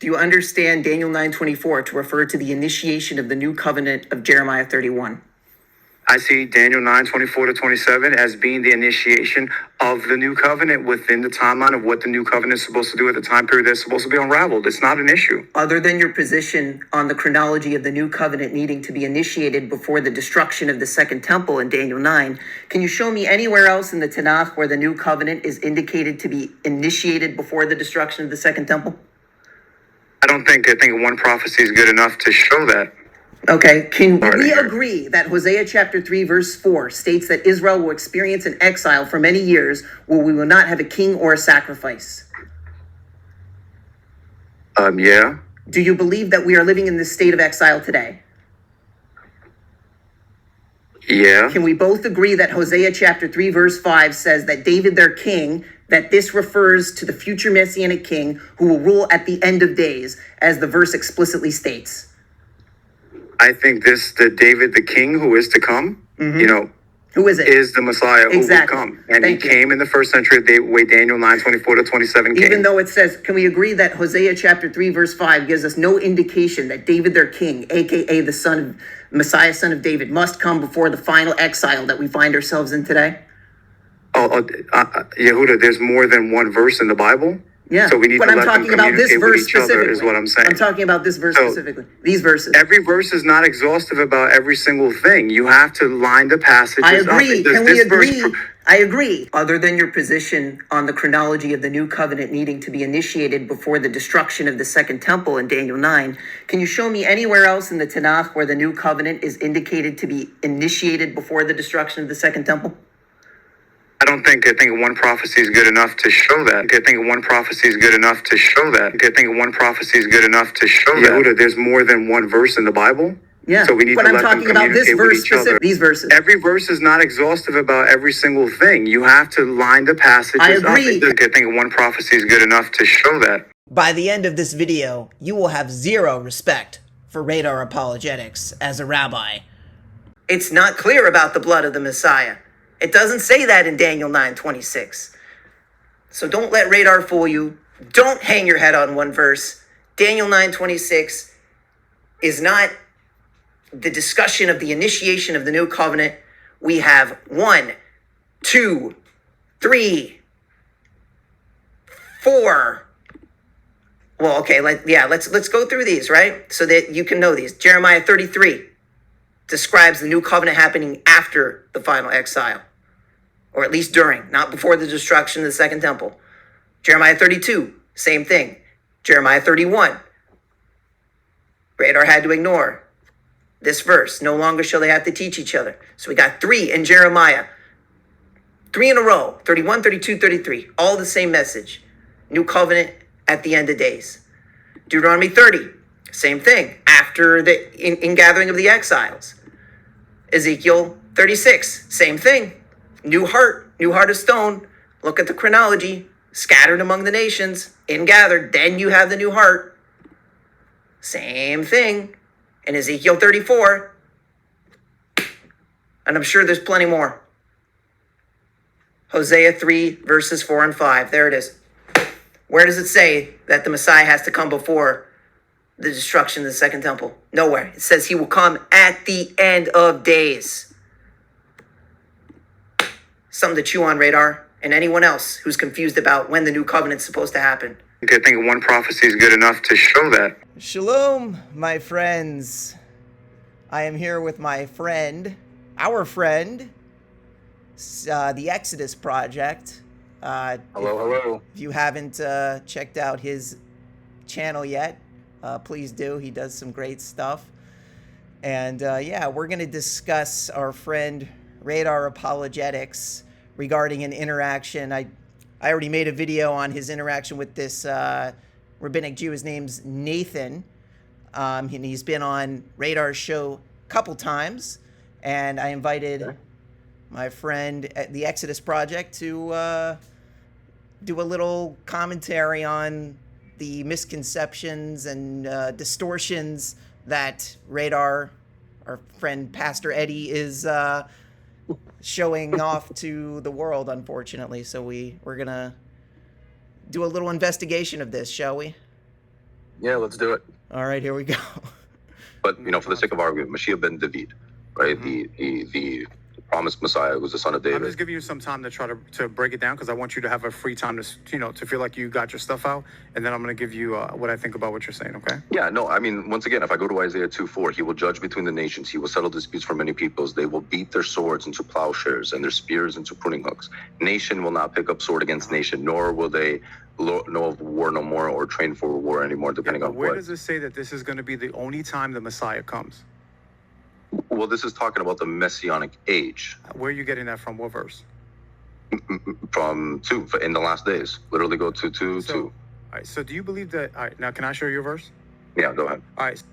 Do you understand Daniel 9:24 to refer to the initiation of the new covenant of Jeremiah 31? I see Daniel 9:24-27 as being the initiation of the new covenant within the timeline of what the new covenant is supposed to do at the time period that's supposed to be unraveled. It's not an issue. Other than your position on the chronology of the new covenant needing to be initiated before the destruction of the second temple in Daniel 9, can you show me anywhere else in the Tanakh where the new covenant is indicated to be initiated before the destruction of the second temple? I think one prophecy is good enough to show that. Okay, can we agree that Hosea chapter 3 verse 4 states that Israel will experience an exile for many years where we will not have a king or a sacrifice? Yeah. Do you believe that we are living in this state of exile today? Yeah. Can we both agree that Hosea chapter 3 verse 5 says that David their king, that this refers to the future Messianic king who will rule at the end of days, as the verse explicitly states? I think the David the king who is to come, who is it? Is the Messiah who will come. And Thank he you. came in the first century the way Daniel 9:24-27 came. Even though it says, can we agree that Hosea chapter 3 verse 5 gives us no indication that David their king, aka the son of Messiah, son of David, must come before the final exile that we find ourselves in today? Yehuda, there's more than one verse in the Bible. Yeah, so we need but to I'm let talking them about this communicate verse with each other, specifically. is what I'm saying. I'm talking about this verse specifically. These verses. Every verse is not exhaustive about every single thing. You have to line the passages I agree. up. Can we agree? I agree. Other than your position on the chronology of the new covenant needing to be initiated before the destruction of the second temple in Daniel 9, can you show me anywhere else in the Tanakh where the new covenant is indicated to be initiated before the destruction of the second temple? I think one prophecy is good enough to show that. I think one prophecy is good enough to show that. I think one prophecy is good enough to show that. Yehuda, there's more than one verse in the Bible. Yeah, so we need but to I'm let talking them about this communicate verse with each other. These verses. Every verse is not exhaustive about every single thing. You have to line the passages I agree. up. I think one prophecy is good enough to show that. By the end of this video, you will have zero respect for Radar Apologetics as a rabbi. It's not clear about the blood of the Messiah. It doesn't say that in Daniel 9:26. So don't let Radar fool you. Don't hang your head on one verse. Daniel 9:26 is not the discussion of the initiation of the new covenant. We have 1, 2, 3, 4. Well, okay, let's go through these, right? So that you can know these. Jeremiah 33 describes the new covenant happening after the final exile, or at least during, not before the destruction of the second temple. Jeremiah 32, same thing. Jeremiah 31, Radar had to ignore this verse. No longer shall they have to teach each other. So we got 3 in Jeremiah. 3 in a row, 31, 32, 33. All the same message. New covenant at the end of days. Deuteronomy 30, same thing. After the ingathering of the exiles. Ezekiel 36, same thing. New heart of stone. Look at the chronology. Scattered among the nations, ingathered. Then you have the new heart. Same thing in Ezekiel 34. And I'm sure there's plenty more. Hosea 3, verses 4 and 5. There it is. Where does it say that the Messiah has to come before the destruction of the second temple? Nowhere. It says he will come at the end of days. Something to chew on, Radar, and anyone else who's confused about when the new covenant's supposed to happen. I think one prophecy is good enough to show that. Shalom, my friends. I am here with my friend, our friend, the Exodus Project. Hello. If you haven't checked out his channel yet, please do. He does some great stuff. And we're going to discuss our friend Radar Apologetics regarding an interaction. I already made a video on his interaction with this rabbinic Jew. His name's Nathan. And he's been on Radar's show a couple times. And I invited my friend at the Exodus Project to do a little commentary on the misconceptions and distortions that Radar, our friend Pastor Eddie, is showing off to the world, unfortunately. So we're gonna do a little investigation of this, shall we? Yeah, let's do it. All right, here we go. But for the sake of argument, Mashiach ben David, right? The promised Messiah was the son of David. I'm just giving you some time to try to break it down because I want you to have a free time to to feel like you got your stuff out, and then I'm going to give you what I think about what you're saying. Okay? Yeah, no, I mean, once again, if I go to Isaiah 2:4, he will judge between the nations. He will settle disputes for many peoples. They will beat their swords into plowshares and their spears into pruning hooks. Nation will not pick up sword against nation, nor will they know of war no more or train for war anymore, depending on Where what. does it say that this is going to be the only time the Messiah comes? Well, this is talking about the Messianic age. Where are you getting that from? What verse? From 2, in the last days. Literally go to 2, 2. All right, so do you believe that? All right, now can I show you a verse? Yeah, go ahead. All right.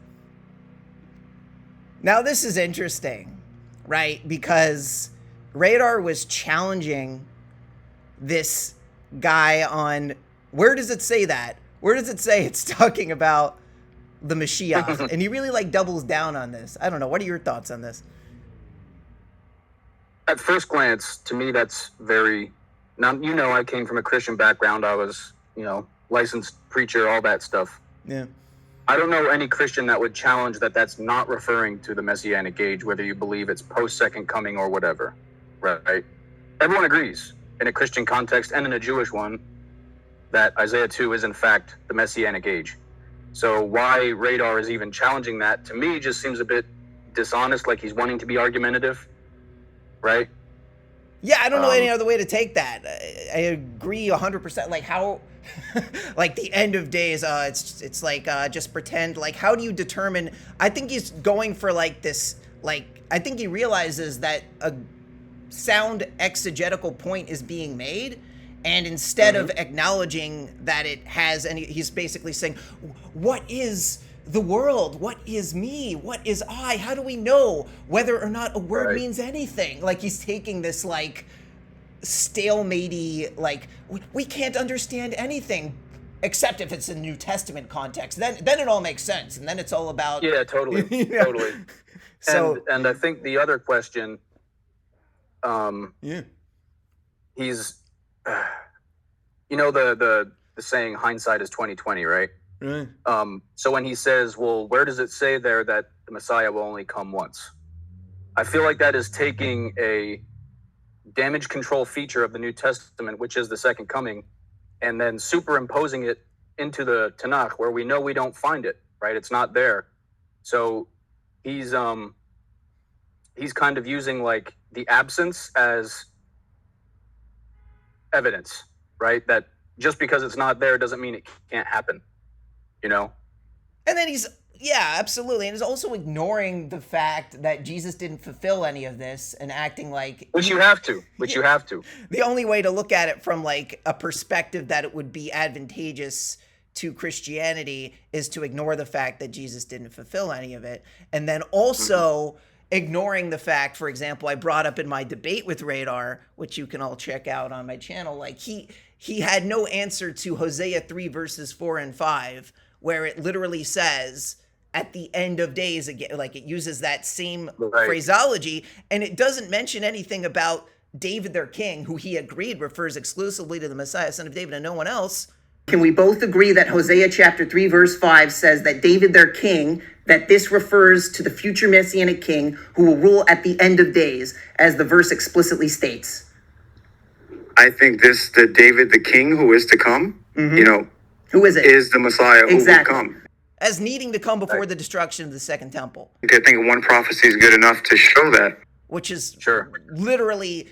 Now this is interesting, right? Because Radar was challenging this guy on, where does it say that? Where does it say it's talking about the Mashiach? And he really like doubles down on this. I don't know. What are your thoughts on this? At first glance, to me, that's very. Now, I came from a Christian background. I was, licensed preacher, all that stuff. Yeah. I don't know any Christian that would challenge that that's not referring to the Messianic age, whether you believe it's post-second coming or whatever, right? Everyone agrees in a Christian context and in a Jewish one that Isaiah 2 is in fact the Messianic age. So why Radar is even challenging that, to me, just seems a bit dishonest, like he's wanting to be argumentative, right? Yeah, I don't know any other way to take that. I agree 100%. Like how, like the end of days, it's like just pretend. Like how do you determine? I think he's going for like this. Like I think he realizes that a sound exegetical point is being made, and instead of acknowledging that it has, and he's basically saying, "What is the world? What is me? What is I? How do we know whether or not a word means anything?" Like he's taking this like stalematey, like we can't understand anything except if it's a New Testament context. Then it all makes sense, and then it's all about Totally, totally. So and I think the other question, he's, the saying hindsight is 20/20, right? Right. So when he says, well, where does it say there that the Messiah will only come once? I feel like that is taking a damage control feature of the New Testament, which is the second coming, and then superimposing it into the Tanach, where we know we don't find it, right? It's not there. So he's kind of using like the absence as evidence, right? That just because it's not there doesn't mean it can't happen. And then absolutely. And he's also ignoring the fact that Jesus didn't fulfill any of this and acting like... Which you have to. The only way to look at it from like a perspective that it would be advantageous to Christianity is to ignore the fact that Jesus didn't fulfill any of it. And then also ignoring the fact, for example, I brought up in my debate with Radar, which you can all check out on my channel, like he had no answer to Hosea 3 verses 4 and 5, where it literally says at the end of days, again, like it uses that same phraseology, and it doesn't mention anything about David their king, who he agreed refers exclusively to the Messiah, son of David, and no one else. Can we both agree that Hosea chapter 3 verse 5 says that David their king, that this refers to the future Messianic king who will rule at the end of days, as the verse explicitly states? I think the David the king who is to come, who is it? Is the Messiah who will come. As needing to come before the destruction of the second temple. I think one prophecy is good enough to show that. Which is literally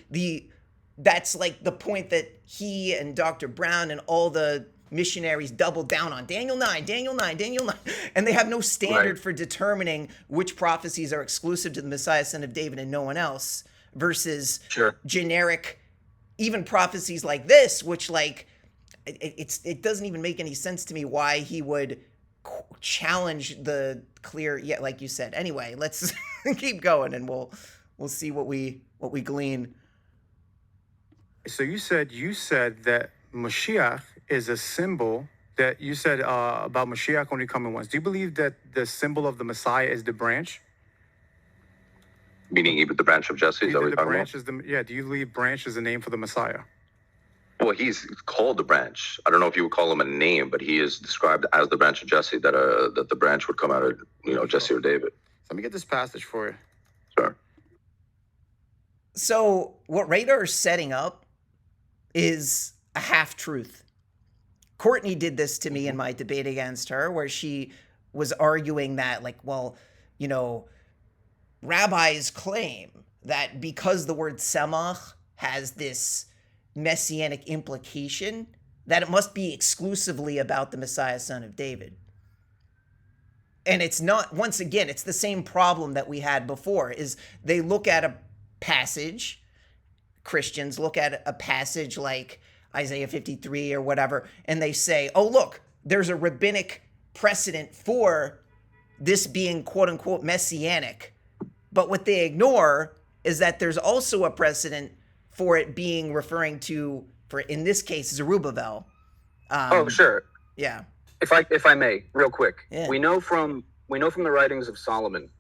that's like the point that he and Dr. Brown and all the missionaries doubled down on. Daniel 9. And they have no standard for determining which prophecies are exclusive to the Messiah, son of David, and no one else, versus generic, even prophecies like this, which like, it doesn't even make any sense to me why he would challenge the clear, like you said. Anyway, let's keep going and we'll see what we glean. So you said that Mashiach is a symbol that you said about Mashiach only coming once. Do you believe that the symbol of the Messiah is the branch? Meaning even the branch of Jesse? Is that what you're talking about? Do you believe branch is the name for the Messiah? Well, he's called the branch. I don't know if you would call him a name, but he is described as the branch of Jesse, that the branch would come out of, Jesse or David. Let me get this passage for you. Sure. So what Radar is setting up is a half-truth. Courtney did this to me in my debate against her, where she was arguing that, like, well, rabbis claim that because the word semach has this messianic implication, that it must be exclusively about the Messiah, son of David. And it's not, once again, it's the same problem that we had before, is they look at a passage, Christians look at a passage like Isaiah 53 or whatever, and they say, oh, look, there's a rabbinic precedent for this being quote unquote messianic. But what they ignore is that there's also a precedent for it being referring to, for in this case, Zerubbabel. Oh, sure. Yeah. If I may, real quick, Yeah. we know from the writings of Solomon,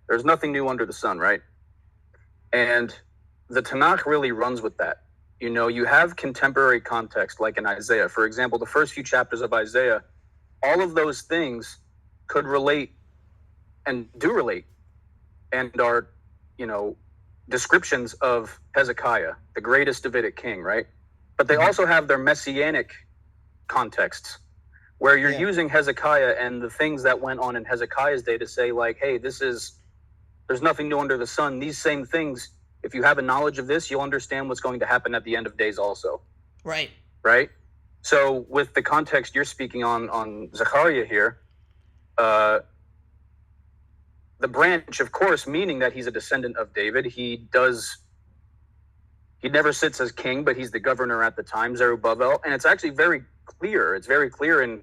there's nothing new under the sun, right? And the Tanakh really runs with that. You have contemporary context, like in Isaiah. For example, the first few chapters of Isaiah, all of those things could relate and do relate and are, descriptions of Hezekiah, the greatest Davidic king, right? But they also have their messianic contexts, where you're using Hezekiah and the things that went on in Hezekiah's day to say, like, hey, there's nothing new under the sun. These same things, if you have a knowledge of this, you'll understand what's going to happen at the end of days also. Right. Right? So with the context you're speaking on Zechariah here, the branch, of course, meaning that he's a descendant of David. He never sits as king, but he's the governor at the time, Zerubbabel. And it's actually very clear. It's very clear in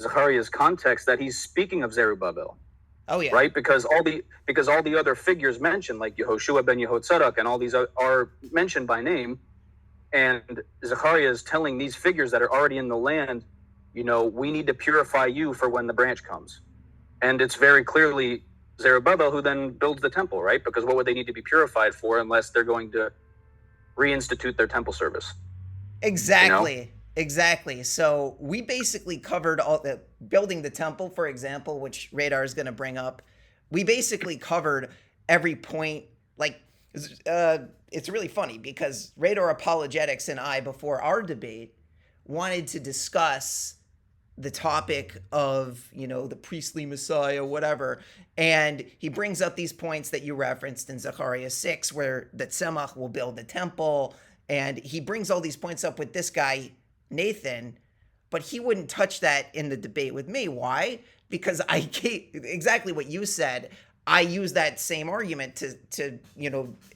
Zechariah's context that he's speaking of Zerubbabel. Oh, yeah. Right? Because all the other figures mentioned, like Yehoshua ben Yehotzadok, and all these are mentioned by name. And Zechariah is telling these figures that are already in the land, we need to purify you for when the branch comes. And it's very clearly Zerubbabel who then builds the temple, right? Because what would they need to be purified for unless they're going to reinstitute their temple service? Exactly. Exactly. So we basically covered all the building the temple, for example, which Radar is going to bring up. We basically covered every point. Like, it's really funny because Radar Apologetics and I, before our debate, wanted to discuss the topic of, the priestly Messiah, whatever. And he brings up these points that you referenced in Zechariah 6, where that Semach will build the temple. And he brings all these points up with this guy, Nathan, but he wouldn't touch that in the debate with me. Why? Because I exactly what you said. I use that same argument to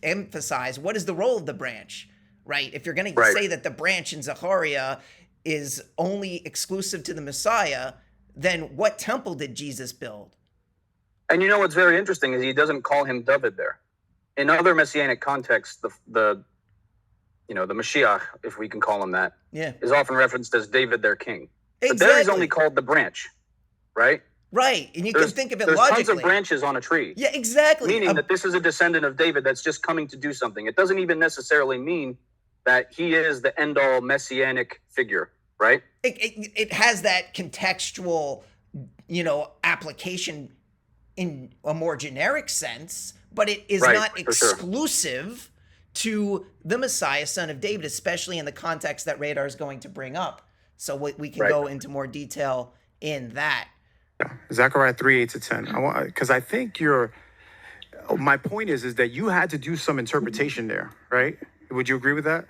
emphasize what is the role of the branch, right? If you're going to say that the branch in Zechariah is only exclusive to the Messiah, then what temple did Jesus build? And what's very interesting is he doesn't call him David there. In other messianic contexts, the Mashiach, if we can call him that, is often referenced as David, their king. Exactly. But there he's only called the branch, right? Right, and can think of it there's logically. There's tons of branches on a tree. Yeah, exactly. Meaning that this is a descendant of David that's just coming to do something. It doesn't even necessarily mean that he is the end-all messianic figure, right? It has that contextual, application in a more generic sense, but it is not exclusive to the Messiah, son of David, especially in the context that Radar is going to bring up. So we can go into more detail in that. Zechariah 3:8-10. Because I think my point is that you had to do some interpretation there, right? Would you agree with that?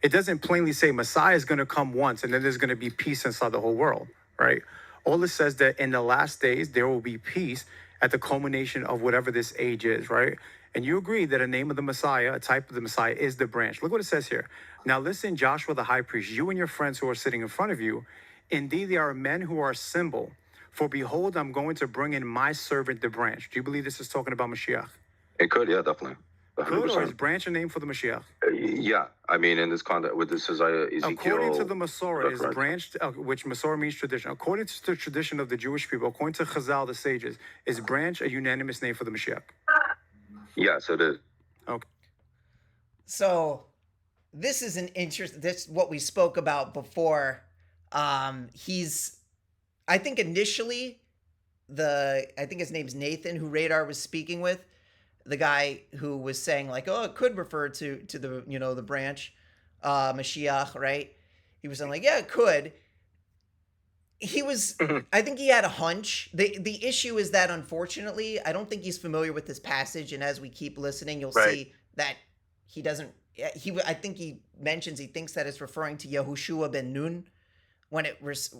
It doesn't plainly say Messiah is going to come once and then there's going to be peace inside the whole world, right? All it says that in the last days, there will be peace at the culmination of whatever this age is, right? And you agree that a name of the Messiah, a type of the Messiah, is the branch. Look what it says here. Now listen, Joshua the high priest, you and your friends who are sitting in front of you, indeed there are men who are a symbol. For behold, I'm going to bring in my servant, the branch. Do you believe this is talking about Mashiach? It could, yeah, definitely. 100%. Could, or is branch a name for the Mashiach? Yeah, I mean, in this context, with this Ezekiel. According to the Masorah, is branch, which Masorah means tradition. According to the tradition of the Jewish people, according to Chazal, the sages, is branch a unanimous name for the Mashiach? Yes, it is. Okay. So this is an interest. This what we spoke about before. I think initially I think his name's Nathan, who Radar was speaking with, the guy who was saying like, oh, it could refer to the the branch, Mashiach, right? He was saying like, yeah, it could. I think he had a hunch. The issue is that unfortunately, I don't think he's familiar with this passage, and as we keep listening, you'll see that he doesn't. I think he mentions he thinks that it's referring to Yehoshua ben Nun when it was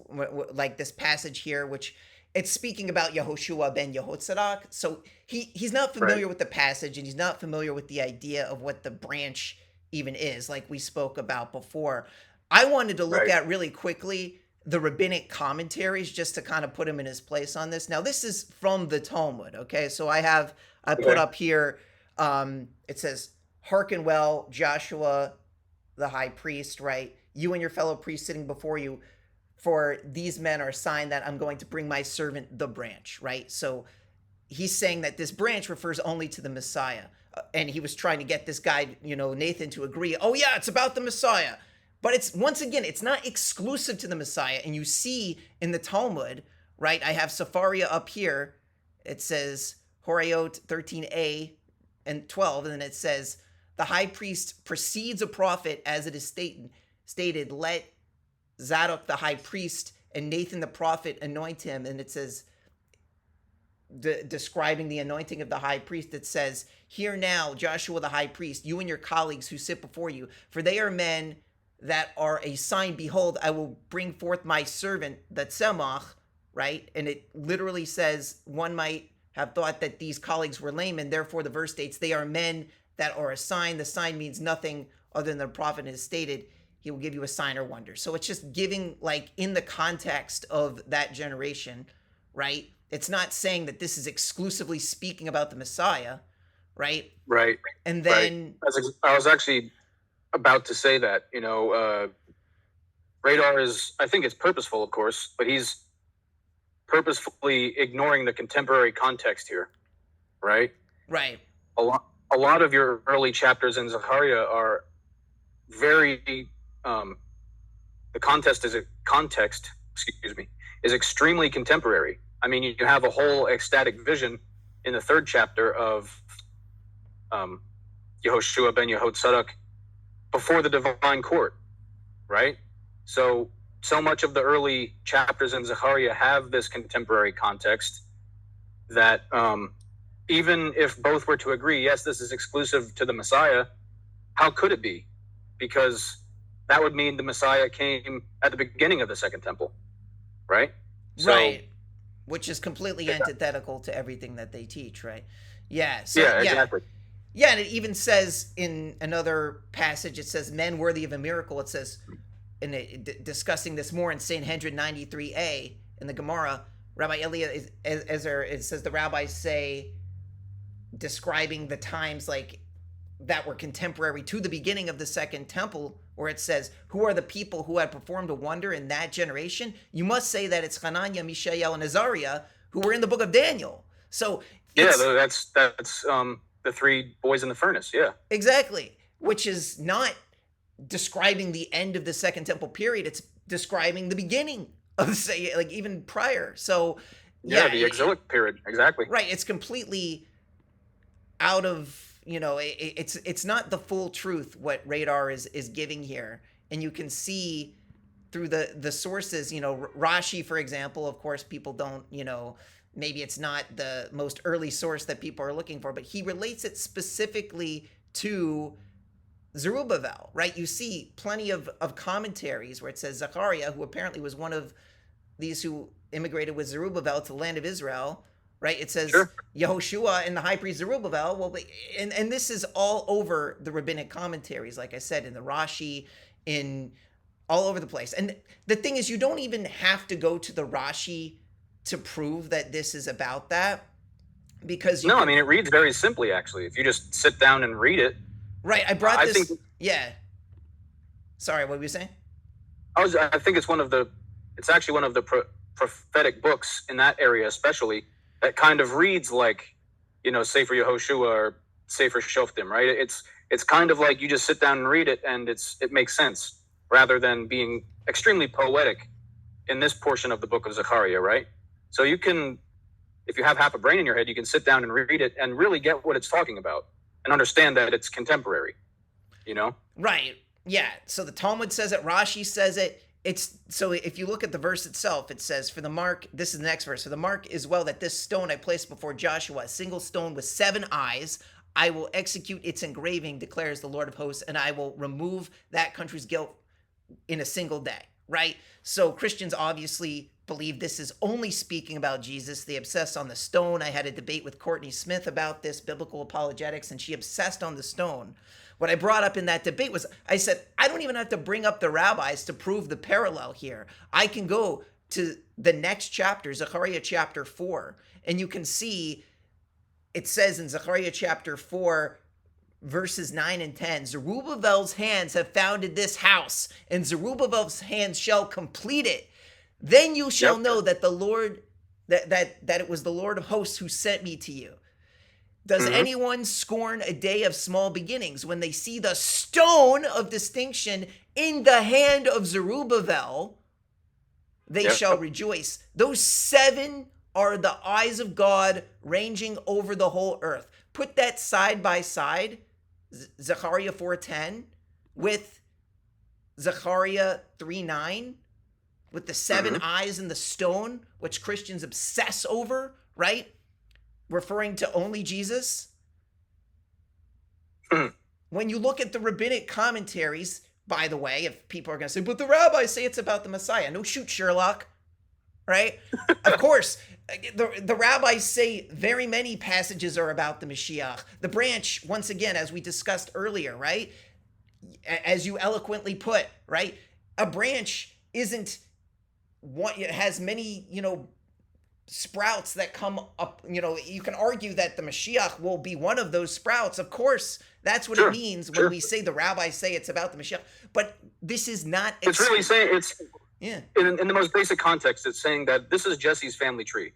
like this passage here, which it's speaking about Yehoshua ben Yehotzadak. So he's not familiar with the passage, and he's not familiar with the idea of what the branch even is, like we spoke about before. I wanted to look at really quickly the rabbinic commentaries just to kind of put him in his place on this. Now, this is from the Talmud, okay? So I put up here, it says, hearken well, Joshua, the high priest, right? You and your fellow priests sitting before you, for these men are a sign that I'm going to bring my servant, the branch, right? So he's saying that this branch refers only to the Messiah. And he was trying to get this guy, Nathan, to agree, oh yeah, it's about the Messiah. But it's, once again, it's not exclusive to the Messiah. And you see in the Talmud, right, I have Sepharia up here. It says Horayot 13a and 12. And then it says, the high priest precedes a prophet as it is stated, let Zadok the high priest and Nathan the prophet anoint him. And it says, describing the anointing of the high priest, it says, hear now, Joshua the high priest, you and your colleagues who sit before you, for they are men that are a sign. Behold, I will bring forth my servant, that Tzemach, right? And it literally says, one might have thought that these colleagues were laymen, therefore the verse states, they are men that are a sign. The sign means nothing other than the prophet has stated, he will give you a sign or wonder. So it's just giving, like, in the context of that generation, right? It's not saying that this is exclusively speaking about the Messiah, right? Right. And then I was actually about to say that, Radar is, I think it's purposeful, of course, but he's purposefully ignoring the contemporary context here, right? Right. A lot of your early chapters in Zechariah are very, the context is extremely contemporary. I mean, you have a whole ecstatic vision in the 3rd chapter of Yehoshua ben Yehotzadak before the divine court, right? So much of the early chapters in Zechariah have this contemporary context that even if both were to agree, yes, this is exclusive to the Messiah, how could it be? Because that would mean the Messiah came at the beginning of the Second Temple, right? Right. Which is completely antithetical to everything that they teach, right? Yeah. So, yeah, exactly. Yeah, and it even says in another passage, it says, men worthy of a miracle. It says, discussing this more in Sanhedrin 93a in the Gemara, Rabbi Eliezer, it says the rabbis say, describing the times like that were contemporary to the beginning of the Second Temple, where it says, who are the people who had performed a wonder in that generation? You must say that it's Hananiah, Mishael, and Azariah, who were in the book of Daniel. So that's the 3 boys in the furnace. Yeah, exactly. Which is not describing the end of the Second Temple period. It's describing the beginning of, say, like even prior. So the exilic period. Exactly. Right. It's completely out of, it's not the full truth what Radar is giving here. And you can see through the sources, Rashi, for example, of course, people don't, maybe it's not the most early source that people are looking for, but he relates it specifically to Zerubbabel, right? You see plenty of commentaries where it says Zechariah, who apparently was one of these who immigrated with Zerubbabel to the land of Israel, right? It says Yehoshua and the high priest Zerubbabel. Well, and this is all over the rabbinic commentaries, like I said, in the Rashi, in all over the place. And the thing is, you don't even have to go to the Rashi to prove that this is about that, because I mean, it reads very simply, actually. If you just sit down and read it. Right. I brought this. Yeah. Sorry, what were you saying? I think it's actually one of the prophetic books in that area, especially, that kind of reads like, Sefer Yehoshua or Sefer Shoftim, right? It's it's kind of like you just sit down and read it, and it makes sense, rather than being extremely poetic in this portion of the book of Zechariah, right? So you can, if you have half a brain in your head, you can sit down and read it and really get what it's talking about and understand that it's contemporary, you know? Right. Yeah. So the Talmud says it, Rashi says it. It's so if you look at the verse itself, it says, for the mark, this is the next verse, for the mark is well that this stone I placed before Joshua, a single stone with 7 eyes. I will execute its engraving, declares the Lord of hosts, and I will remove that country's guilt in a single day, right? So Christians obviously believe this is only speaking about Jesus. They obsess on the stone. I had a debate with Courtney Smith about this, biblical apologetics, and she obsessed on the stone. What I brought up in that debate was, I said, I don't even have to bring up the rabbis to prove the parallel here. I can go to the next chapter, Zechariah chapter 4, and you can see it says in Zechariah chapter 4, verses 9 and 10, Zerubbabel's hands have founded this house, and Zerubbabel's hands shall complete it. Then you shall know that the Lord, that it was the Lord of hosts who sent me to you. Does anyone scorn a day of small beginnings when they see the stone of distinction in the hand of Zerubbabel? They shall rejoice. Those 7 are the eyes of God ranging over the whole earth. Put that side by side, Zechariah 4:10, with Zechariah 3:9, with the 7 eyes in the stone, which Christians obsess over, right? Referring to only Jesus. When you look at the rabbinic commentaries, by the way, if people are going to say, but the rabbis say it's about the Messiah. No, shoot, Sherlock, right? Of course, the rabbis say very many passages are about the Mashiach. The branch, once again, as we discussed earlier, right? As you eloquently put, right? A branch isn't one, it has many, sprouts that come up. You can argue that the Mashiach will be one of those sprouts. Of course, that's what it means when we say the rabbis say it's about the Mashiach. But this is not. It's really saying it's. Yeah. In the most basic context, it's saying that this is Jesse's family tree,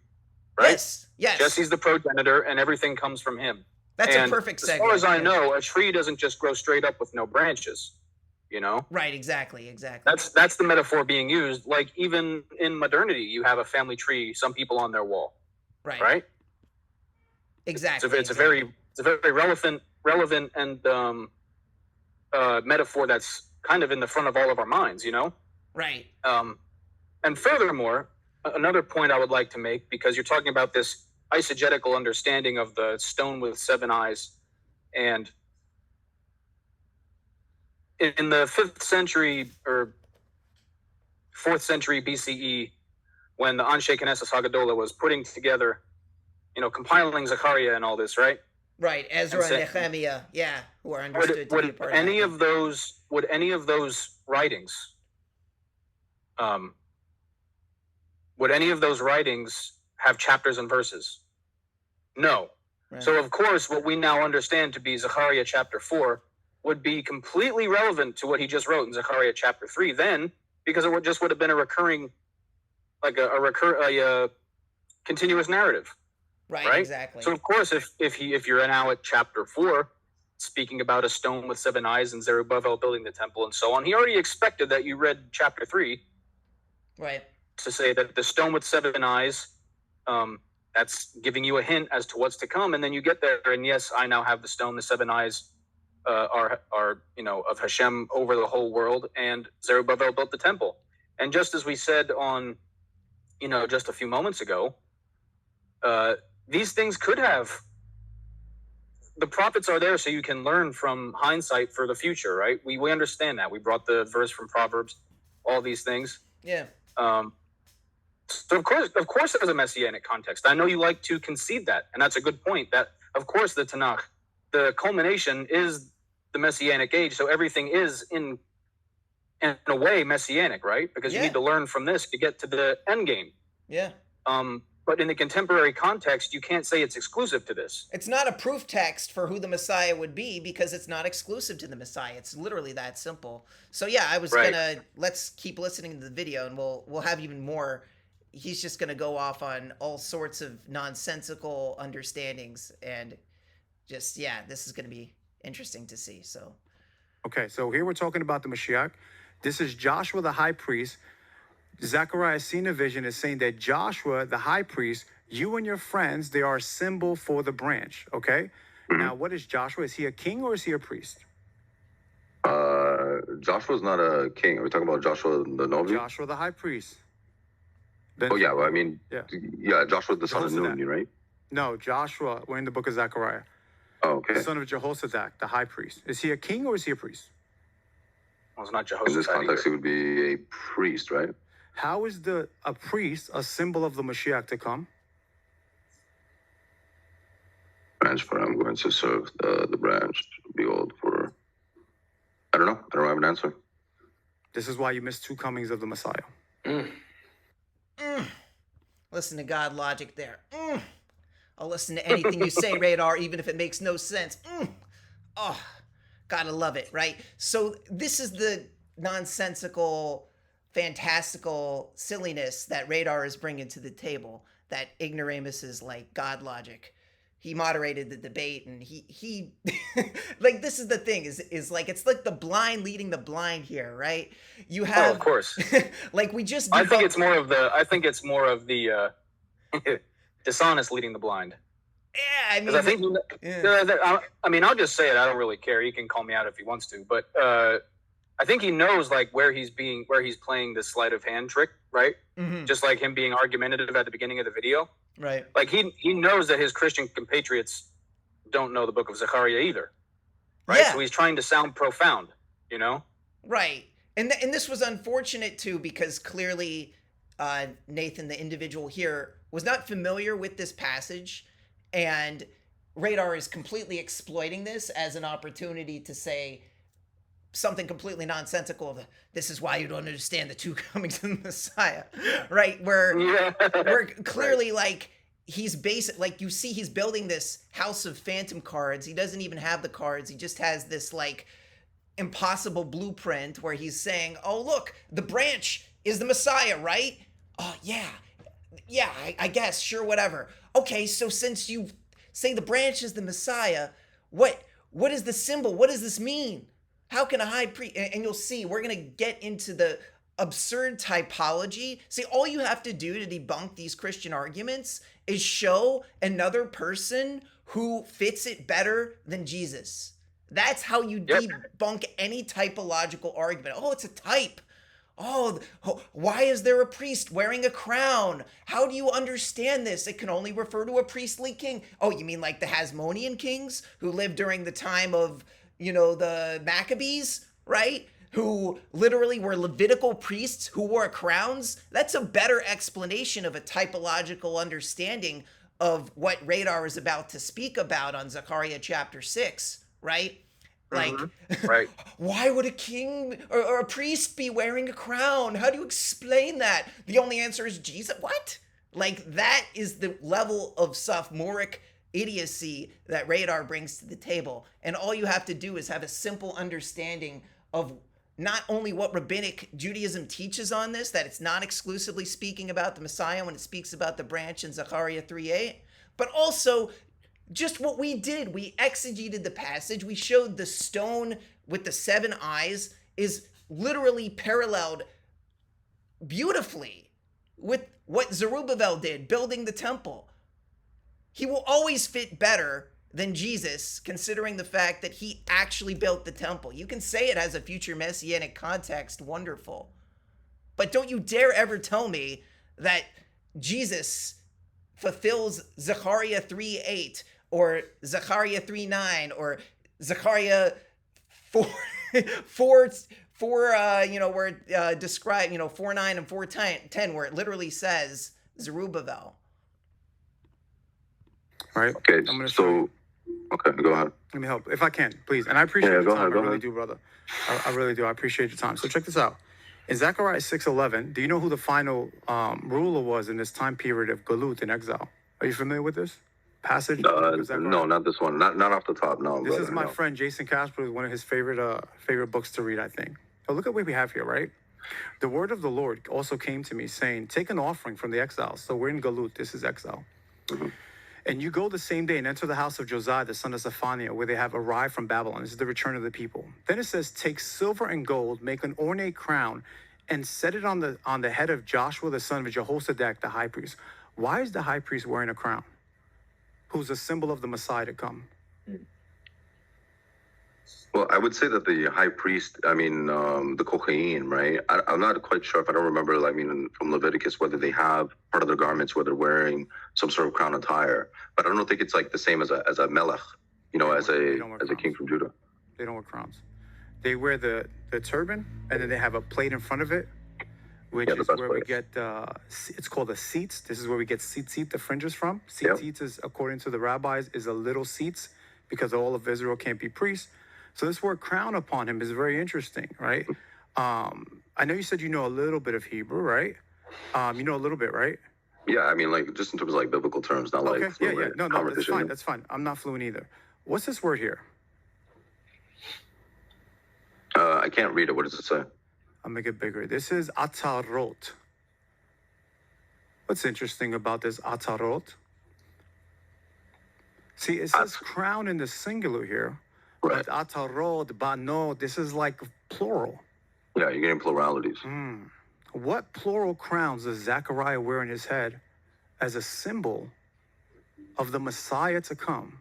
right? Yes. Jesse's the progenitor, and everything comes from him. That's a perfect segue. As far as I know, a tree doesn't just grow straight up with no branches. Right, exactly. That's the metaphor being used. Like, even in modernity, you have a family tree, some people on their wall, right? Exactly. It's a very relevant and metaphor that's kind of in the front of all of our minds, Right. And furthermore, another point I would like to make, because you're talking about this eisegetical understanding of the stone with 7 eyes, and in the 5th century or 4th century BCE, when the Anshe Knesset Hagadola was putting together, compiling Zechariah and all this, right? Right, Ezra and Nehemiah, who are understood to be a part of that. Would any of those writings, have chapters and verses? No. Right. So, of course, what we now understand to be Zechariah chapter 4 would be completely relevant to what he just wrote in Zechariah chapter 3 then, because it would have been a recurring, like a continuous narrative. Right, exactly. So, of course, if you're now at chapter 4, speaking about a stone with 7 eyes and Zerubbabel building the temple and so on, he already expected that you read chapter 3. Right. To say that the stone with 7 eyes, that's giving you a hint as to what's to come. And then you get there, and yes, I now have the stone, the 7 eyes are of Hashem over the whole world, and Zerubbabel built the temple. And just as we said on, just a few moments ago, these things could have, the prophets are there so you can learn from hindsight for the future, right? We understand that. We brought the verse from Proverbs, all these things. Yeah. So of course there's a Messianic context. I know you like to concede that, and that's a good point, that of course the Tanakh, the culmination is the Messianic age, so everything is in a way Messianic, right? Because you need to learn from this to get to the end game. Yeah. But in the contemporary context, you can't say it's exclusive to this. It's not a proof text for who the Messiah would be, because it's not exclusive to the Messiah. It's literally that simple. So yeah, I was let's keep listening to the video, and we'll have even more. He's just gonna go off on all sorts of nonsensical understandings, and just this is gonna be interesting to see. So Okay, so here we're talking about the Mashiach. This is Joshua the high priest. Zechariah seen a vision is saying that Joshua the high priest, you and your friends, they are a symbol for the branch. Okay. Now, what is Joshua? Is he a king or is he a priest? Joshua's not a king. Are we talking about Joshua the Novi? Joshua the high priest. Then, Oh yeah, well, I mean, yeah. yeah, Joshua's the son of Jehoshaphat. Nun, right? No, Joshua. We're in the book of Zechariah. Oh, okay. The son of Jehoshaphat, the high priest. Is he a king or is he a priest? Well, it's not In Jehoshaphat this context, either. he would be a priest, right? How is a priest a symbol of the Mashiach to come? Branch, for I'm going to serve the branch. Behold, for I don't know. I don't have an answer. This is why you missed two comings of the Messiah. listen to God logic there. I'll listen to anything you say, Radar, even if it makes no sense. Oh, gotta love it, right? So this is the nonsensical, fantastical silliness that Radar is bringing to the table, that ignoramus is like God logic. He moderated the debate, and he like, this is the thing, is like, it's like the blind leading the blind here, right? You have, of course. like, we just I think debunked- it's more of the dishonest leading the blind. yeah, I mean, Because I think, yeah. I mean, I'll just say it. I don't really care. He can call me out if he wants to. But I think he knows like where he's playing this sleight of hand trick, right? Mhm. Just like him being argumentative at the beginning of the video. Right. Like he knows that his Christian compatriots don't know the book of Zechariah either, right? Yeah. So he's trying to sound profound, you know? Right. And this was unfortunate too, because clearly Nathan, the individual here, was not familiar with this passage, and Radar is completely exploiting this as an opportunity to say something completely nonsensical. This is why you don't understand the two comings of the Messiah, right? Where clearly, like, he's basic, like, you see he's building this house of phantom cards. He doesn't even have the cards. He just has this like impossible blueprint where he's saying, oh, look, the branch is the Messiah, right? Oh, yeah, I guess, sure, whatever. Okay, so since you say the branch is the Messiah, what is the symbol? What does this mean? How can a high priest, and you'll see, we're going to get into the absurd typology. See, all you have to do to debunk these Christian arguments is show another person who fits it better than Jesus. That's how you debunk any typological argument. Oh, it's a type. Oh, why is there a priest wearing a crown? How do you understand this? It can only refer to a priestly king. Oh, you mean like the Hasmonean kings who lived during the time of, the Maccabees, right? Who literally were Levitical priests who wore crowns? That's a better explanation of a typological understanding of what Radar is about to speak about on Zechariah chapter 6, right? Like, right. Why would a king or a priest be wearing a crown? How do you explain that? The only answer is Jesus. What? Like, that is the level of sophomoric idiocy that Radar brings to the table. And all you have to do is have a simple understanding of not only what rabbinic Judaism teaches on this, that it's not exclusively speaking about the Messiah when it speaks about the branch in Zechariah 3:8, but also just what we did. We exegeted the passage. We showed the stone with the 7 eyes is literally paralleled beautifully with what Zerubbabel did, building the temple. He will always fit better than Jesus, considering the fact that he actually built the temple. You can say it has a future messianic context, wonderful. But don't you dare ever tell me that Jesus fulfills Zechariah 3:8 or Zechariah 3:9 or Zechariah 4 where it describe 4:9 and 4:10, where it literally says Zerubbabel. All right. Okay, I'm gonna show you. okay, go ahead. Let me help if I can, please. And I appreciate Yeah, your go time. ahead, go I really ahead. do, brother. I really do. I appreciate your time. So check this out. In Zechariah 6:11, do you know who the final ruler was in this time period of Galut in exile? Are you familiar with this passage? No, not this one. Not off the top. No. This brother, is my no. friend Jason Casper, one of his favorite books to read, I think. But look at what we have here, right? The word of the Lord also came to me saying, take an offering from the exiles. So we're in Galut. This is exile. And you go the same day and enter the house of Josiah, the son of Zephaniah, where they have arrived from Babylon. This is the return of the people. Then it says, take silver and gold, make an ornate crown, and set it on the head of Joshua, the son of Jehozadak, the high priest. Why is the high priest wearing a crown? Who's a symbol of the Messiah to come? Well, I would say that the high priest, the Kohanim, right? I'm not quite sure if I don't remember, from Leviticus, whether they have part of their garments where they're wearing some sort of crown attire. But I don't think it's like the same as a melech, as a king from Judah. They don't wear crowns. They wear the turban, and then they have a plate in front of it, which is where we get, it's called the seats. This is where we get seat, the fringes from. Seat is, according to the rabbis, is a little seats, because all of Israel can't be priests. So this word crown upon him is very interesting, right? I know you said you know a little bit of Hebrew, right? You know a little bit, right? Yeah, just in terms of biblical terms, not okay. fluent. No, that's fine. I'm not fluent either. What's this word here? I can't read it. What does it say? I'll make it bigger. This is atarot. What's interesting about this atarot? See, it says crown in the singular here. Right. But atarot, bano, this is like plural. Yeah, you're getting pluralities. What plural crowns does Zechariah wear on his head as a symbol of the Messiah to come?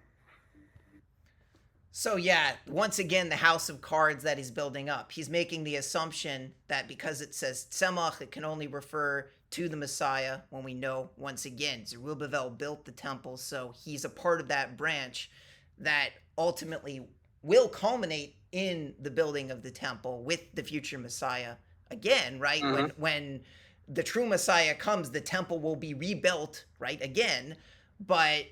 So yeah, once again, the house of cards that he's building up. He's making the assumption that because it says tzemach, it can only refer to the Messiah, when we know, once again, Zerubbabel built the temple, so he's a part of that branch that ultimately will culminate in the building of the temple with the future Messiah again, right? Mm-hmm. When the true Messiah comes, the temple will be rebuilt, right, again, but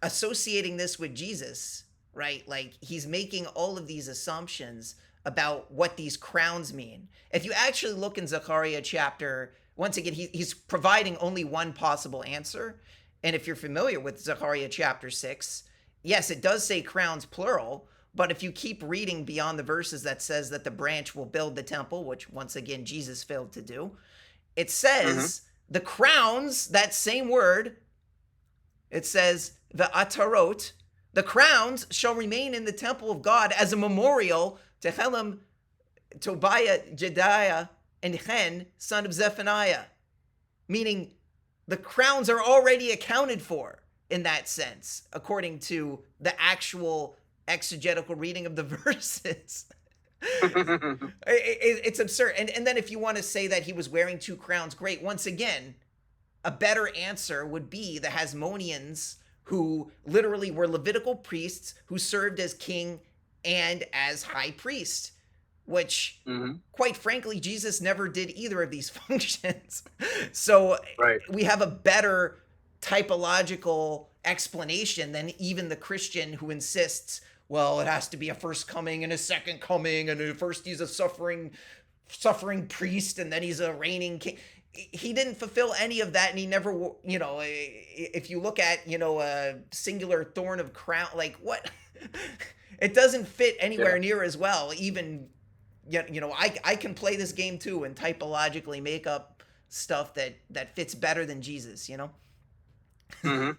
associating this with Jesus, right? Like, he's making all of these assumptions about what these crowns mean. If you actually look in Zechariah chapter, once again, he's providing only one possible answer. And if you're familiar with Zechariah chapter 6, yes, it does say crowns plural, but if you keep reading beyond the verses that says that the branch will build the temple, which once again, Jesus failed to do, it says the crowns, that same word, it says, the atarot, the crowns shall remain in the temple of God as a memorial to Helam, Tobiah, Jediah, and Hen, son of Zephaniah. Meaning the crowns are already accounted for in that sense, according to the actual exegetical reading of the verses. It's absurd. And then if you want to say that he was wearing two crowns, great. Once again, a better answer would be the Hasmoneans, who literally were Levitical priests who served as king and as high priest, which, quite frankly, Jesus never did either of these functions. So we have a better typological explanation than even the Christian who insists, well, it has to be a first coming and a second coming, and at first he's a suffering priest, and then he's a reigning king. He didn't fulfill any of that, and he never, if you look at, a singular thorn of crown, like what? It doesn't fit anywhere near as well. Even, I can play this game too and typologically make up stuff that fits better than Jesus, Mm-hmm.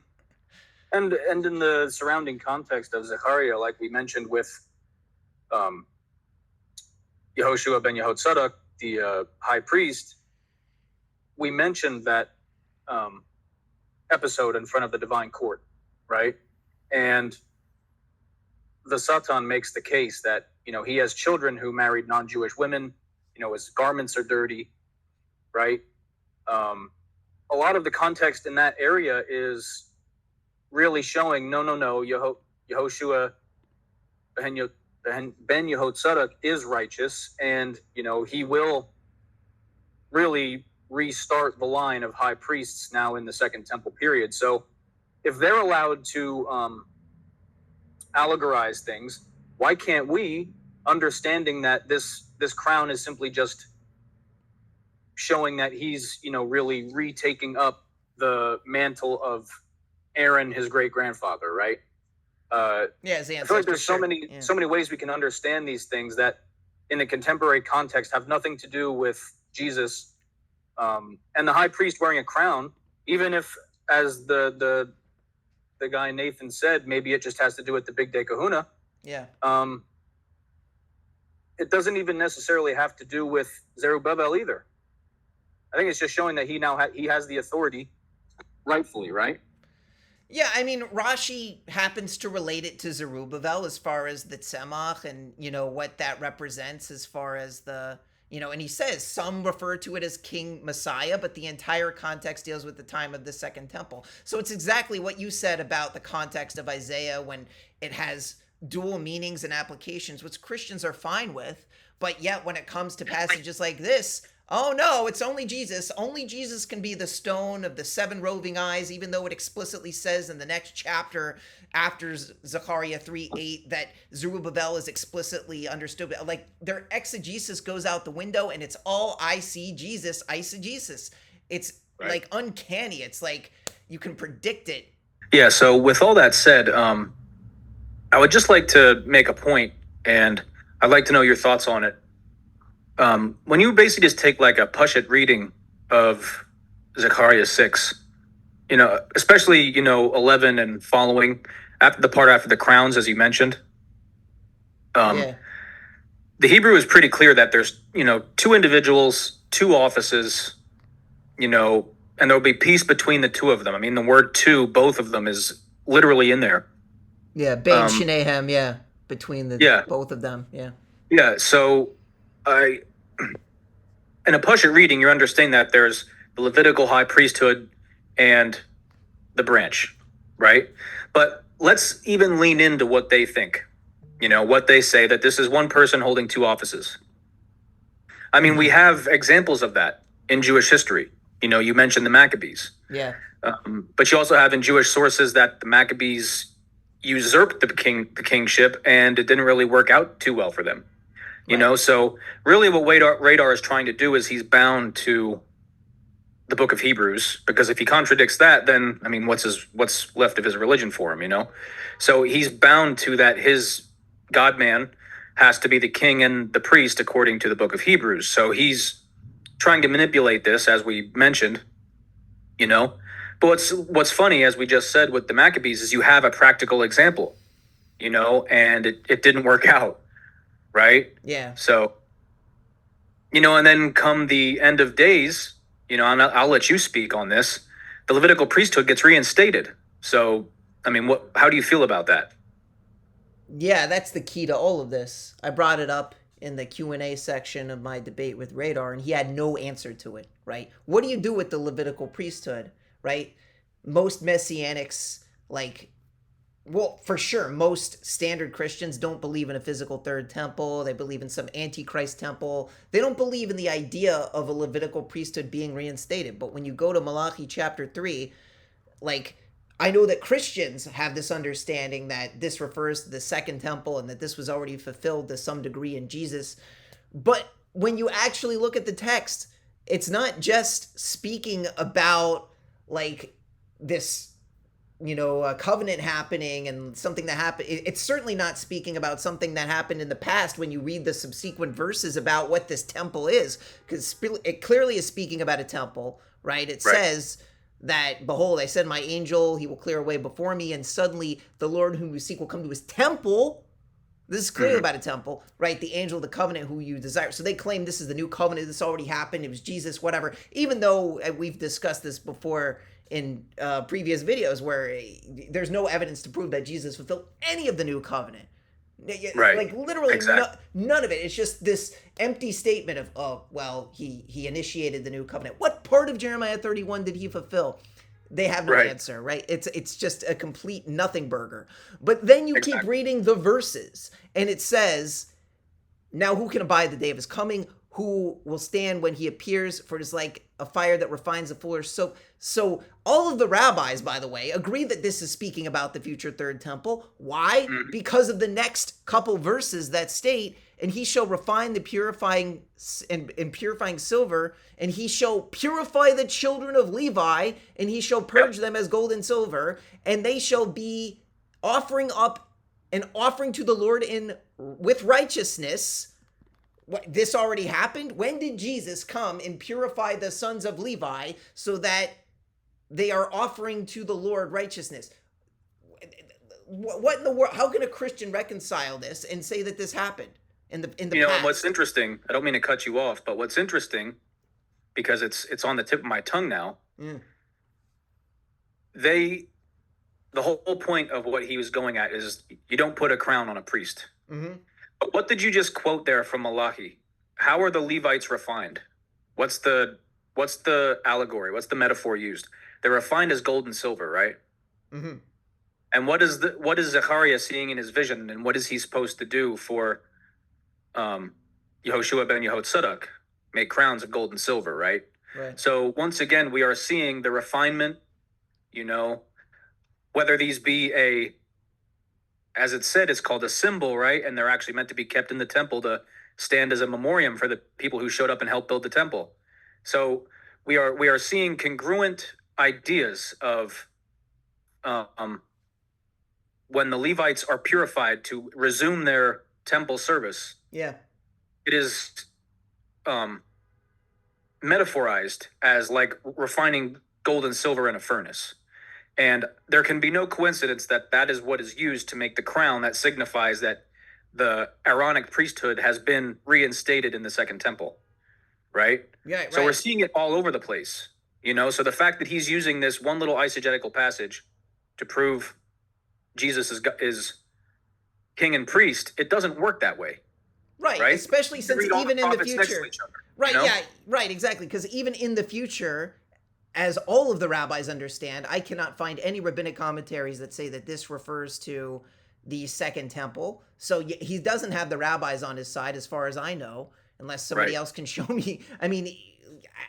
And in the surrounding context of Zechariah, like we mentioned with Yehoshua ben Yehozadak, the high priest, we mentioned that episode in front of the divine court, right? And the Satan makes the case that, he has children who married non-Jewish women, his garments are dirty, right? A lot of the context in that area is really showing, no, Yehoshua ben Yehozadak is righteous, and, he will really restart the line of high priests now in the Second Temple period. So if they're allowed to allegorize things, why can't we, understanding that this crown is simply just showing that he's, really retaking up the mantle of Aaron, his great-grandfather, right? His ancestor. I feel like there's so many ways we can understand these things that in the contemporary context have nothing to do with Jesus. And the high priest wearing a crown, even if as the guy Nathan said, maybe it just has to do with the Big Day Kahuna. Yeah. It doesn't even necessarily have to do with Zerubbabel either. I think it's just showing that he now he has the authority rightfully, right? Yeah, I mean, Rashi happens to relate it to Zerubbabel as far as the Tzemach and, what that represents as far as the, and he says some refer to it as King Messiah, but the entire context deals with the time of the Second Temple. So it's exactly what you said about the context of Isaiah when it has dual meanings and applications, which Christians are fine with, but yet when it comes to passages like this, oh no, it's only Jesus. Only Jesus can be the stone of the 7 roving eyes, even though it explicitly says in the next chapter after Zechariah 3:8 that Zerubbabel is explicitly understood. Like their exegesis goes out the window and it's all I see Jesus, eisegesis. It's like uncanny. It's like you can predict it. Yeah, so with all that said, I would just like to make a point, and I'd like to know your thoughts on it. When you basically just take like a Pushet reading of Zechariah 6, especially, 11 and following, after the part after the crowns, as you mentioned, the Hebrew is pretty clear that there's, 2 individuals, 2 offices, and there'll be peace between the 2 of them. I mean, the word 2, both of them is literally in there. Yeah, Bein Shnehem, between the both of them, Yeah, so in a Pushet reading, you're understanding that there's the Levitical high priesthood and the branch, right? But let's even lean into what they think, what they say, that this is one person holding 2 offices. I mean, we have examples of that in Jewish history. You mentioned the Maccabees. Yeah. But you also have in Jewish sources that the Maccabees usurped the kingship, and it didn't really work out too well for them. So really what Radar is trying to do is he's bound to the book of Hebrews, because if he contradicts that, then, I mean, what's left of his religion for him, So he's bound to that his God-man has to be the king and the priest according to the book of Hebrews. So he's trying to manipulate this, as we mentioned, But what's funny, as we just said with the Maccabees, is you have a practical example, and it didn't work out. Right? Yeah. So, and then come the end of days, and I'll let you speak on this. The Levitical priesthood gets reinstated. So, I mean, how do you feel about that? Yeah, that's the key to all of this. I brought it up in the Q&A section of my debate with Radar, and he had no answer to it, right? What do you do with the Levitical priesthood, right? Most Messianics, for sure, most standard Christians don't believe in a physical 3rd temple. They believe in some Antichrist temple. They don't believe in the idea of a Levitical priesthood being reinstated. But when you go to Malachi chapter 3, I know that Christians have this understanding that this refers to the 2nd temple and that this was already fulfilled to some degree in Jesus. But when you actually look at the text, it's not just speaking about this a covenant happening and something that happened. It's certainly not speaking about something that happened in the past when you read the subsequent verses about what this temple is, because it clearly is speaking about a temple, right? It says that, behold, I send my angel, he will clear a way before me, and suddenly the Lord whom you seek will come to his temple. This is clearly about a temple, right? The angel of the covenant who you desire. So they claim this is the new covenant. This already happened. It was Jesus, whatever. Even though we've discussed this before in previous videos where there's no evidence to prove that Jesus fulfilled any of the new covenant. Right. Literally exactly. None of it. It's just this empty statement of, oh, well, he initiated the new covenant. What part of Jeremiah 31 did he fulfill? They have no answer, right? It's just a complete nothing burger. But then you keep reading the verses, and it says, now who can abide the day of his coming? Who will stand when he appears? For it is like a fire that refines the fuller's soap. So all of the rabbis, by the way, agree that this is speaking about the future 3rd temple. Why? Because of the next couple verses that state, and he shall refine the purifying silver, and he shall purify the children of Levi, and he shall purge them as gold and silver, and they shall be offering up an offering to the Lord with righteousness. This already happened? When did Jesus come and purify the sons of Levi so that they are offering to the Lord righteousness. What in the world? How can a Christian reconcile this and say that this happened in the And past? what's interesting, I don't mean to cut you off, but what's interesting, because it's on the tip of my tongue now, the whole point of what he was going at is you don't put a crown on a priest. But what did you just quote there from Malachi? How are the Levites refined? What's the allegory? What's the metaphor used? They're refined as gold and silver, right? And what is Zechariah seeing in his vision, and what is he supposed to do for Yehoshua ben Yehotzedek? Make crowns of gold and silver, right? Right. So once again, we are seeing the refinement, whether these be as it said, it's called a symbol, right? And they're actually meant to be kept in the temple to stand as a memoriam for the people who showed up and helped build the temple. So we are seeing congruent ideas of when the Levites are purified to resume their temple service. Yeah. It is metaphorized as like refining gold and silver in a furnace. And there can be no coincidence that is what is used to make the crown that signifies that the Aaronic priesthood has been reinstated in the Second Temple, right? Yeah, right. So we're seeing it all over the place, So the fact that he's using this one little eisegetical passage to prove Jesus is king and priest, it doesn't work that way. Right? Especially since even in the future. Right, yeah, right, exactly. Because even in the future, as all of the rabbis understand, I cannot find any rabbinic commentaries that say that this refers to the Second Temple. So he doesn't have the rabbis on his side, as far as I know, unless somebody else can show me. I mean,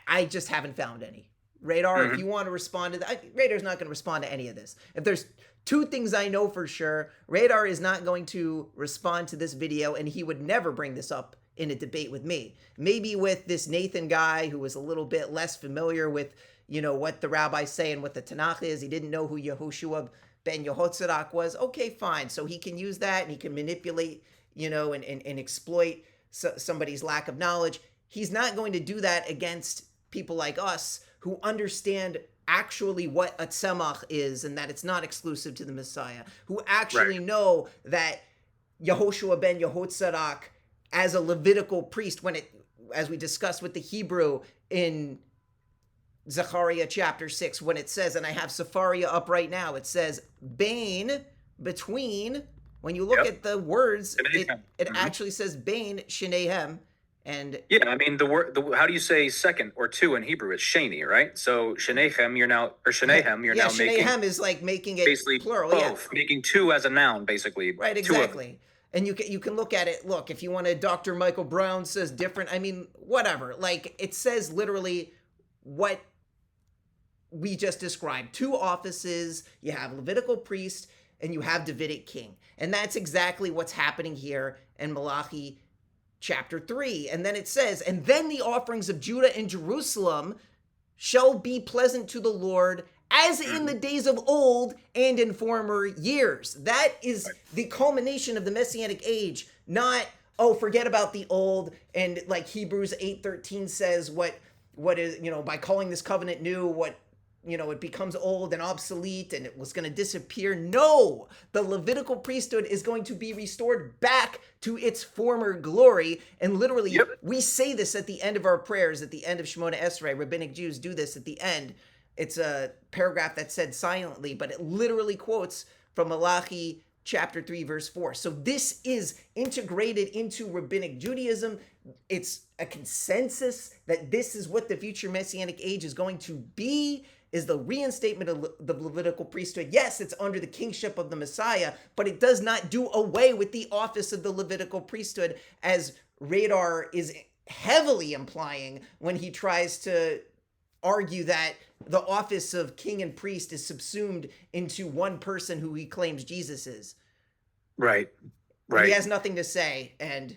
I just haven't found any. Radar, if you want to respond to that, Radar's not going to respond to any of this. If there's two things I know for sure, Radar is not going to respond to this video, and he would never bring this up in a debate with me. Maybe with this Nathan guy who was a little bit less familiar with, what the rabbis say and what the Tanach is. He didn't know who Yehoshua ben Yehotzedek was. Okay, fine. So he can use that and he can manipulate, and exploit somebody's lack of knowledge. He's not going to do that against people like us who understand actually what a tzemach is and that it's not exclusive to the Messiah, who actually know that Yehoshua ben Yehotzedek as a Levitical priest, as we discussed with the Hebrew in Zechariah chapter 6, when it says, and I have Sepharia up right now, it says Bain, between, when you look at the words, it actually says Bain Shinehem. And yeah, I mean, the word, how do you say second or two in Hebrew? It's sheni, right? So Shenechem, you're now making. Shenechem is like making it basically plural. Both, making two as a noun, basically. Right, exactly. And you can look at it. Look, if you want to, Dr. Michael Brown says different. I mean, whatever. Like, it says literally what we just described. Two offices. You have Levitical priest and you have Davidic king. And that's exactly what's happening here in Malachi chapter 3. And then it says, and then the offerings of Judah and Jerusalem shall be pleasant to the Lord, as in the days of old and in former years. That is the culmination of the Messianic age, not, forget about the old, and like Hebrews 8:13 says, what is, by calling this covenant new, it becomes old and obsolete and it was going to disappear. No, the Levitical priesthood is going to be restored back to its former glory. And literally, we say this at the end of our prayers, at the end of Shemona Esrei. Rabbinic Jews do this at the end. It's a paragraph that's said silently, but it literally quotes from Malachi chapter 3, verse 4. So this is integrated into Rabbinic Judaism. It's a consensus that this is what the future Messianic age is going to be, is the reinstatement of the Levitical priesthood. Yes, it's under the kingship of the Messiah, but it does not do away with the office of the Levitical priesthood, as Radar is heavily implying when he tries to argue that the office of king and priest is subsumed into one person who he claims Jesus is. Right. He has nothing to say, and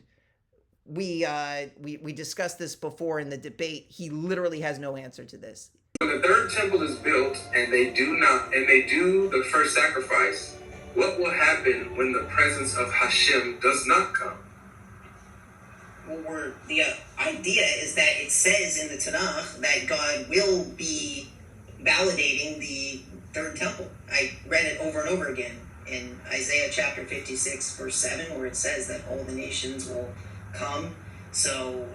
we discussed this before in the debate. He literally has no answer to this. When the third temple is built and they do the first sacrifice, what will happen when the presence of Hashem does not come? Well, the idea is that it says in the Tanakh that God will be, validating the third temple. I read it over and over again in Isaiah chapter 56, verse 7, where it says that all the nations will come. So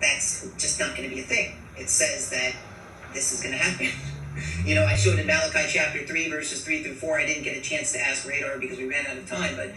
that's just not going to be a thing. It says that this is going to happen. You know, I showed in Malachi chapter 3, verses 3 through 4. I didn't get a chance to ask Radar because we ran out of time, but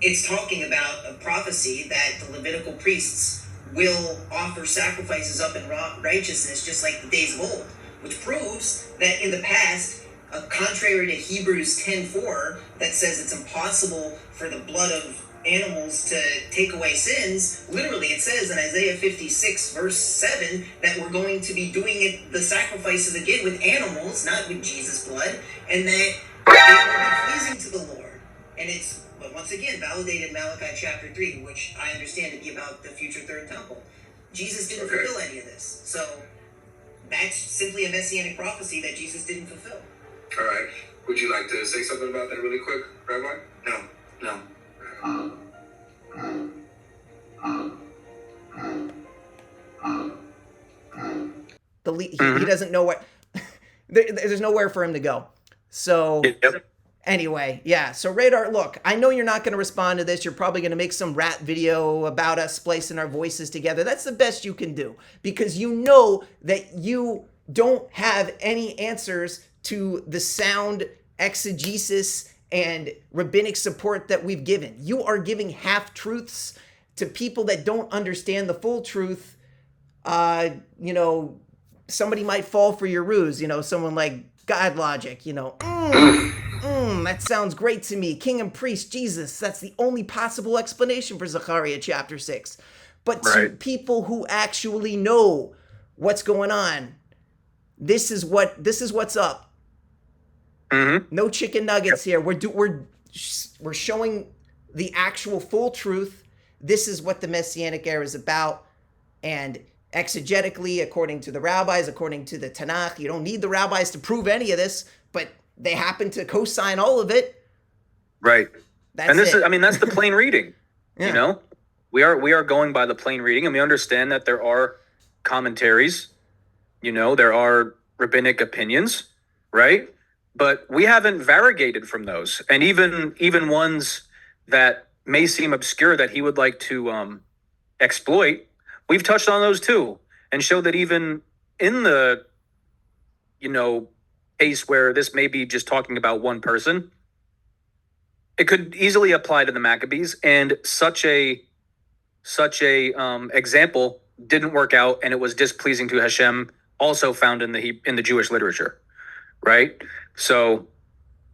it's talking about a prophecy that the Levitical priests will offer sacrifices up in righteousness just like the days of old, which proves that in the past, contrary to Hebrews 10:4, that says it's impossible for the blood of animals to take away sins, literally it says in Isaiah 56 verse 7 that we're going to be doing the sacrifices again with animals, not with Jesus' blood, and that it will be pleasing to the Lord. And it's, but once again, validated Malachi chapter 3, which I understand to be about the future third temple. Jesus didn't fulfill any of this. So that's simply a messianic prophecy that Jesus didn't fulfill. All right. Would you like to say something about that really quick, Rabbi? No. He doesn't know what. There's nowhere for him to go. So anyway, yeah. So Radar, look, I know you're not going to respond to this. You're probably going to make some rap video about us splicing our voices together. That's the best you can do because you know that you don't have any answers to the sound exegesis and rabbinic support that we've given. You are giving half-truths to people that don't understand the full truth. You know, somebody might fall for your ruse, you know, someone like GodLogic, you know, that sounds great to me. King and priest, Jesus, that's the only possible explanation for Zechariah chapter 6. But to people who actually know what's going on, this is what's up. Mm-hmm. No chicken nuggets here. We're showing the actual full truth. This is what the Messianic era is about. And exegetically, according to the rabbis, according to the Tanach, you don't need the rabbis to prove any of this, but they happen to co-sign all of it. Right. That's that's the plain reading. Yeah. You know, we are going by the plain reading, and we understand that there are commentaries. You know, there are rabbinic opinions, right? But we haven't variegated from those, and even ones that may seem obscure that he would like to exploit. We've touched on those too, and showed that even in the, you know, case where this may be just talking about one person, it could easily apply to the Maccabees, and such a example didn't work out, and it was displeasing to Hashem, also found in the Jewish literature, right? So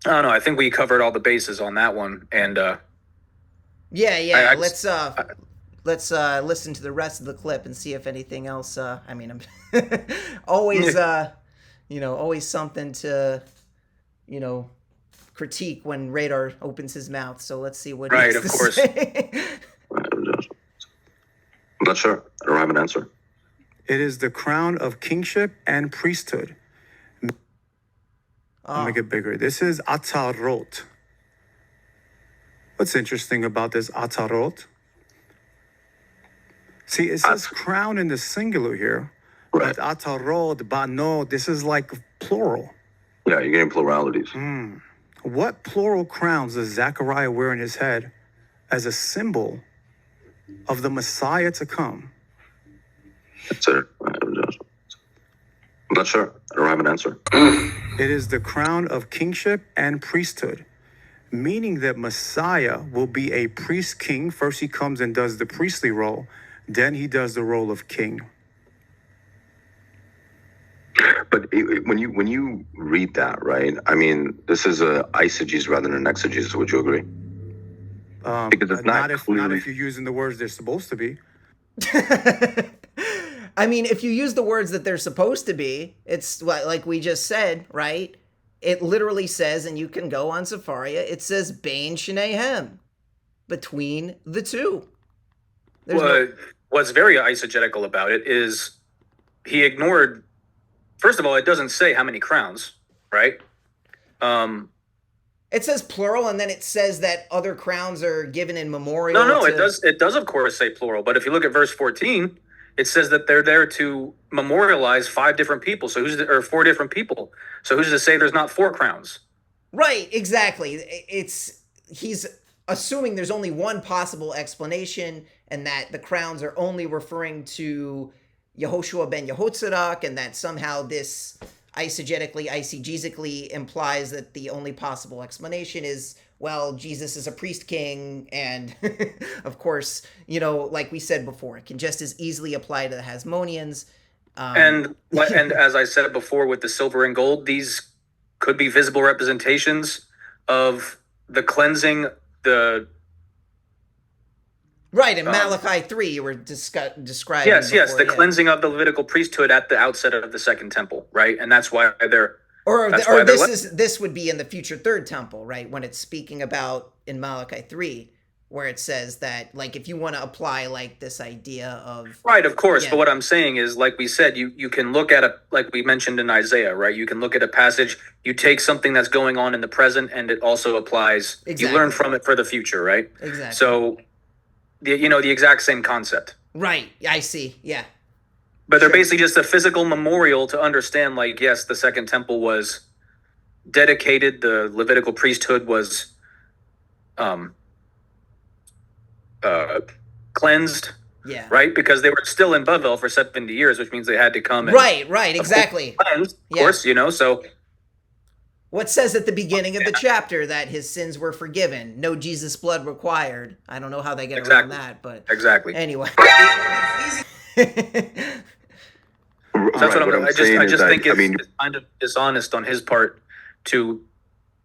I don't know. I think we covered all the bases on that one, and let's listen to the rest of the clip and see if anything else. I'm always always something to critique when Radar opens his mouth. So let's see what he has to say. I'm not sure. I don't have an answer. It is the crown of kingship and priesthood. I'll make it bigger. This is atarot. What's interesting about this atarot? See, it says crown in the singular here, but atarot, bano, this is like plural. Yeah, you're getting pluralities. What plural crowns does Zechariah wear in his head as a symbol of the Messiah to come? That's it. I'm not sure. I don't have an answer. It is the crown of kingship and priesthood, meaning that Messiah will be a priest king. First he comes and does the priestly role, then he does the role of king. But when you read that, right? I mean, this is a eisegesis rather than an exegesis. Would you agree? Because it's not if you're using the words they're supposed to be. I mean, if you use the words that they're supposed to be, it's like we just said, right? It literally says, and you can go on Zechariah, it says Bain Shneihem, between the two. What's very eisegetical about it is he ignored, first of all, it doesn't say how many crowns, right? It says plural, and then it says that other crowns are given in memorial. No, it does of course say plural, but if you look at verse 14, it says that they're there to memorialize 5 different people. So or 4 different people. So who's to say there's not 4 crowns? Right, exactly. He's assuming there's only one possible explanation, and that the crowns are only referring to Yehoshua ben Yehotzadok, and that somehow this eisegetically implies that the only possible explanation is, well, Jesus is a priest king, and of course, like we said before, it can just as easily apply to the Hasmoneans. And as I said before, with the silver and gold, these could be visible representations of the cleansing, right, in Malachi 3, you were describing. Yes, before, the cleansing of the Levitical priesthood at the outset of the Second Temple, right? And that's why they're... this would be in the future Third Temple, right? When it's speaking about in Malachi 3, where it says that, like, if you want to apply, like, this idea of... Right, of course. Yeah. But what I'm saying is, like we said, you can look at like we mentioned in Isaiah, right? You can look at a passage, you take something that's going on in the present, and it also applies. Exactly. You learn from it for the future, right? Exactly. So, the exact same concept. Right, I see, yeah. But they're basically just a physical memorial to understand, like, yes, the Second Temple was dedicated, the Levitical priesthood was cleansed, yeah, right? Because they were still in Bavel for 70 years, which means they had to come and right, exactly. Cleansed, of course, so what says at the beginning of the chapter that his sins were forgiven, no Jesus blood required. I don't know how they get around that, but anyway. That's what I just think it's kind of dishonest on his part to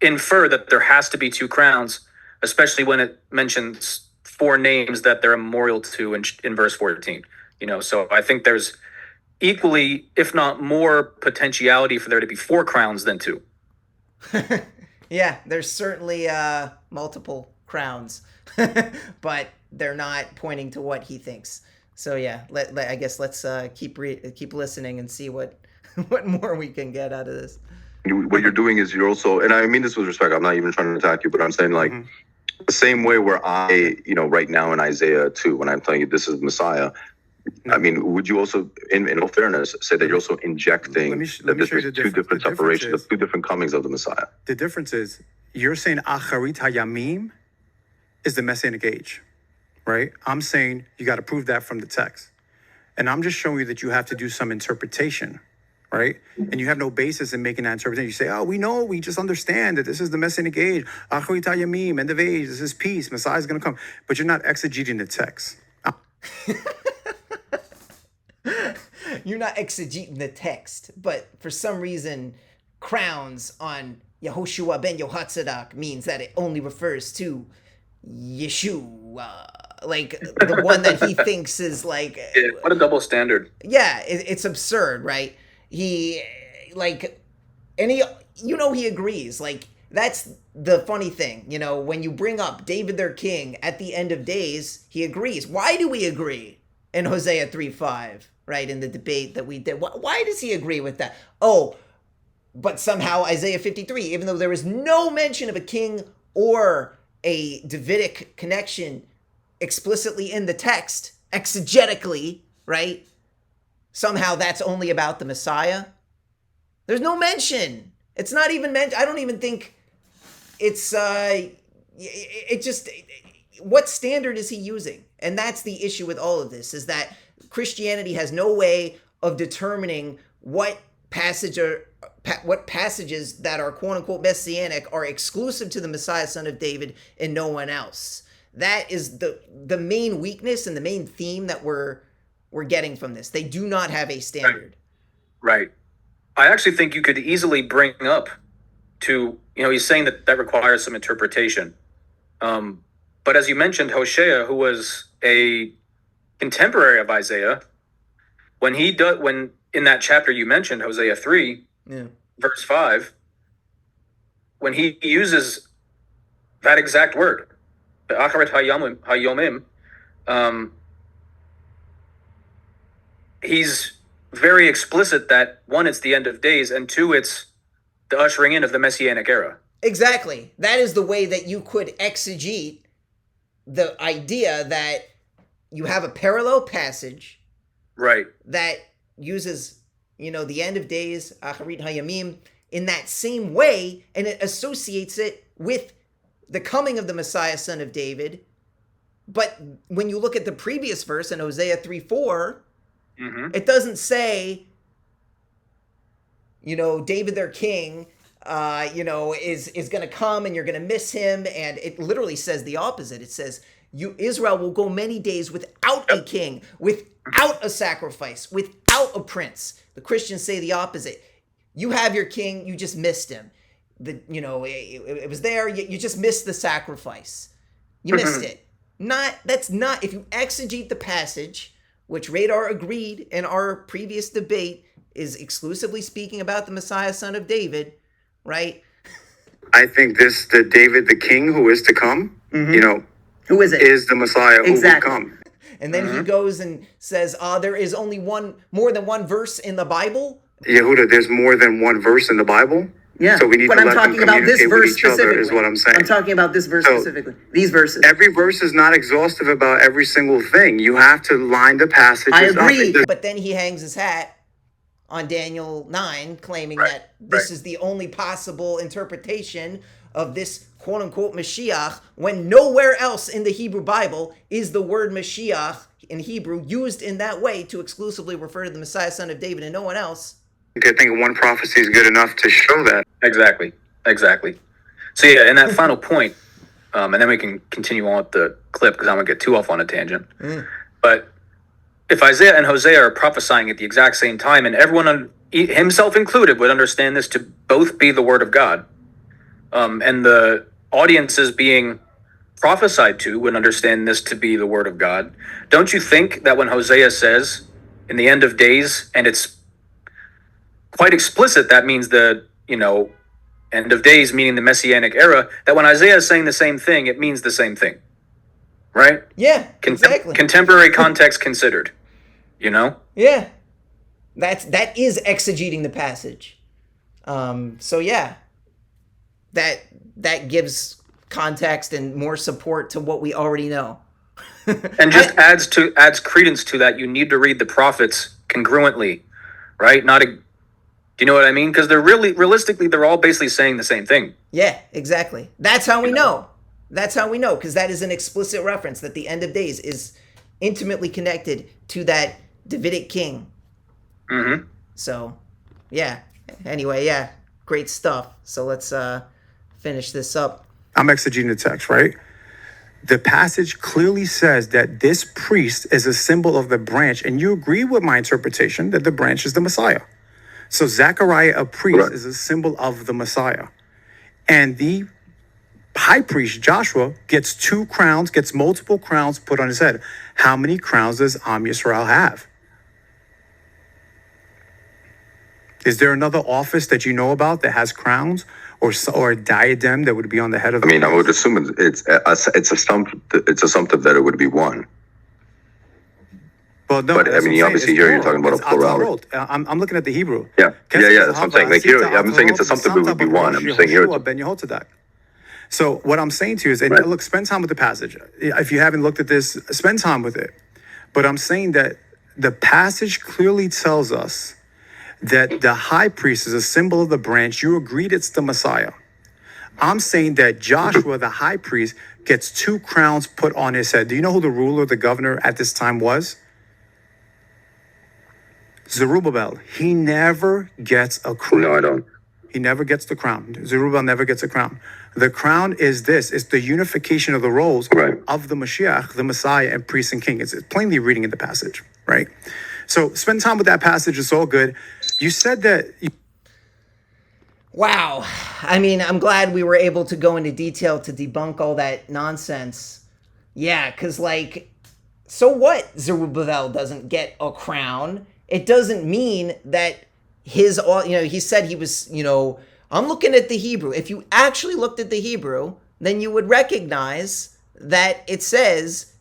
infer that there has to be 2 crowns, especially when it mentions 4 names that they're a memorial to in verse 14. So I think there's equally, if not more, potentiality for there to be 4 crowns than 2. Yeah, there's certainly multiple crowns, but they're not pointing to what he thinks. So yeah, I guess let's keep listening and see what more we can get out of this. What you're doing is you're also, and I mean this with respect, I'm not even trying to attack you, but I'm saying, like, the same way where I, right now in Isaiah 2, when I'm telling you this is Messiah, I mean, would you also, in all fairness, say that you're also injecting that there's 2 different separations, 2 different comings of the Messiah? The difference is, you're saying Acharit Hayamim is the Messianic age, right? I'm saying you got to prove that from the text. And I'm just showing you that you have to do some interpretation, right? And you have no basis in making that interpretation. You say, oh, we just understand that this is the Messianic age. Acharit Hayamim, end of age, this is peace, Messiah's going to come. But you're not exegeting the text. You're not exegeting the text, but for some reason, crowns on Yehoshua ben Yehotzadok means that it only refers to Yeshua, like the one that he thinks is like... What a double standard. Yeah, it's absurd, right? He agrees. Like, that's the funny thing, when you bring up David their king at the end of days, he agrees. Why do we agree in Hosea 3:5, right, in the debate that we did? Why does he agree with that? Oh, but somehow Isaiah 53, even though there is no mention of a king or a Davidic connection explicitly in the text, exegetically, right, somehow that's only about the Messiah. There's no mention. It's not even mentioned. I don't even think it's, what standard is he using? And that's the issue with all of this, is that Christianity has no way of determining what passages that are quote unquote Messianic are exclusive to the Messiah, son of David, and no one else. That is the main weakness and the main theme that we're getting from this. They do not have a standard. Right. I actually think you could easily bring up to, he's saying that requires some interpretation. But as you mentioned, Hosea, who was a contemporary of Isaiah, when in that chapter you mentioned, Hosea 3, verse 5, when he uses that exact word, the Acharet Hayomim, he's very explicit that, 1, it's the end of days, and 2, it's the ushering in of the Messianic era. Exactly. That is the way that you could exegete the idea that you have a parallel passage Right. that uses, the end of days, Acharit Hayamim, in that same way, and it associates it with the coming of the Messiah, son of David. But when you look at the previous verse in Hosea 3:4, it doesn't say, David their king, is going to come and you're going to miss him. And it literally says the opposite. It says, Israel will go many days without a king, without a sacrifice, without a prince. The Christians say the opposite. You have your king, you just missed him. It was there, you just missed the sacrifice. You missed it. If you exegete the passage, which Radar agreed in our previous debate is exclusively speaking about the Messiah, son of David, right? I think the David, the king who is to come, Who is it? is the Messiah who will come. And then he goes and says, there is only more than one verse in the Bible. Yehuda, there's more than one verse in the Bible. Yeah, So we need but to I'm let them talking about this communicate verse with each other, specifically. is what I'm saying. I'm talking about this verse So, specifically. These verses. Every verse is not exhaustive about every single thing. You have to line the passages I agree. up. But then he hangs his hat on Daniel 9, claiming that this is the only possible interpretation of this quote-unquote Mashiach, when nowhere else in the Hebrew Bible is the word Mashiach in Hebrew used in that way to exclusively refer to the Messiah, son of David, and no one else. I think one prophecy is good enough to show that. Exactly. So yeah, and that final point, and then we can continue on with the clip because I'm going to get too off on a tangent. But if Isaiah and Hosea are prophesying at the exact same time, and everyone, himself included, would understand this to both be the word of God, and the audiences being prophesied to would understand this to be the word of God, don't you think that when Hosea says, in the end of days, and it's quite explicit, that means the, end of days, meaning the Messianic era, that when Isaiah is saying the same thing, it means the same thing, right? Yeah, exactly. Contemporary context considered, Yeah, that is exegeting the passage. So yeah, that gives context and more support to what we already know. And just adds credence to that. You need to read the prophets congruently, right? Do you know what I mean? Because realistically, they're all basically saying the same thing. Yeah, exactly. That's how we know. Because that is an explicit reference that the end of days is intimately connected to that Davidic king. So, yeah. Anyway, yeah, great stuff. So let's finish this up. I'm exegeting the text, right? The passage clearly says that this priest is a symbol of the branch, and you agree with my interpretation that the branch is the Messiah. So Zechariah, a priest, is a symbol of the Messiah. And the high priest, Joshua, gets 2 crowns, gets multiple crowns put on his head. How many crowns does Am Yisrael have? Is there another office that you know about that has crowns or a diadem that would be on the head of the I would assume it's assumptive that it would be one. Well, no, But obviously here you're talking about a plurality. I'm looking at the Hebrew. Yeah, that's what I'm saying. Like here, I'm saying it's assumptive it would be one. I'm saying here it's So what I'm saying to you is, and look, spend time with the passage. If you haven't looked at this, spend time with it. But I'm saying that the passage clearly tells us that the high priest is a symbol of the branch. You agreed it's the Messiah. I'm saying that Joshua, the high priest, gets 2 crowns put on his head. Do you know who the ruler, the governor at this time was? Zerubbabel. He never gets a crown. No, I don't. He never gets the crown. Zerubbabel never gets a crown. The crown is this. It's the unification of the roles of the Mashiach, the Messiah, and priest and king. It's plainly reading in the passage, right? So spend time with that passage. It's all good. You said that... Wow. I'm glad we were able to go into detail to debunk all that nonsense. Yeah, because, so what Zerubbabel doesn't get a crown? It doesn't mean that he said he was, I'm looking at the Hebrew. If you actually looked at the Hebrew, then you would recognize that it says,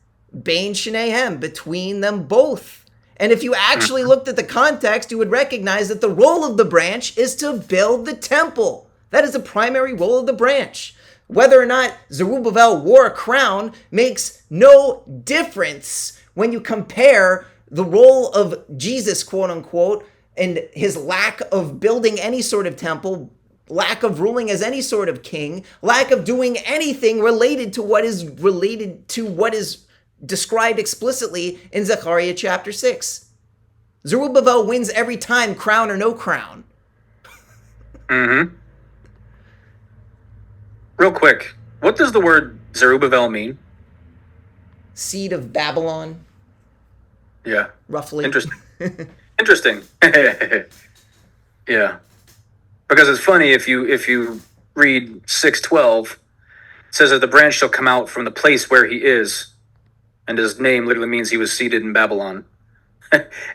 Bein Shnehem, between them both. And if you actually looked at the context, you would recognize that the role of the branch is to build the temple. That is the primary role of the branch. Whether or not Zerubbabel wore a crown makes no difference when you compare the role of Jesus, quote unquote, and his lack of building any sort of temple, lack of ruling as any sort of king, lack of doing anything related to what is described explicitly in Zechariah chapter 6. Zerubbabel wins every time, crown or no crown. Mm-hmm. Real quick, what does the word Zerubbabel mean? Seed of Babylon, Yeah. roughly. Interesting. Interesting. Yeah. Because it's funny, if you read 6:12, it says that the branch shall come out from the place where he is, and his name literally means he was seated in Babylon.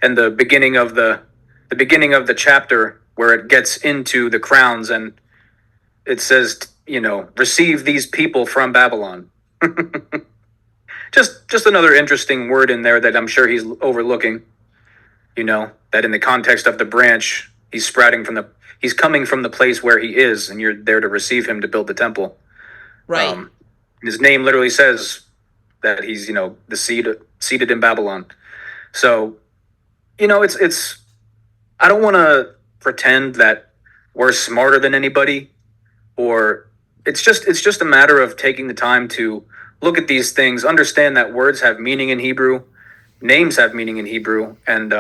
And the beginning of the chapter where it gets into the crowns, and it says, receive these people from Babylon. Just another interesting word in there that I'm sure he's overlooking. That in the context of the branch, he's coming from the place where he is, and you're there to receive him to build the temple. Right. His name literally says that he's, the seated in Babylon. So, it's I don't want to pretend that we're smarter than anybody, or it's just a matter of taking the time to look at these things, understand that words have meaning in Hebrew, names have meaning in Hebrew, and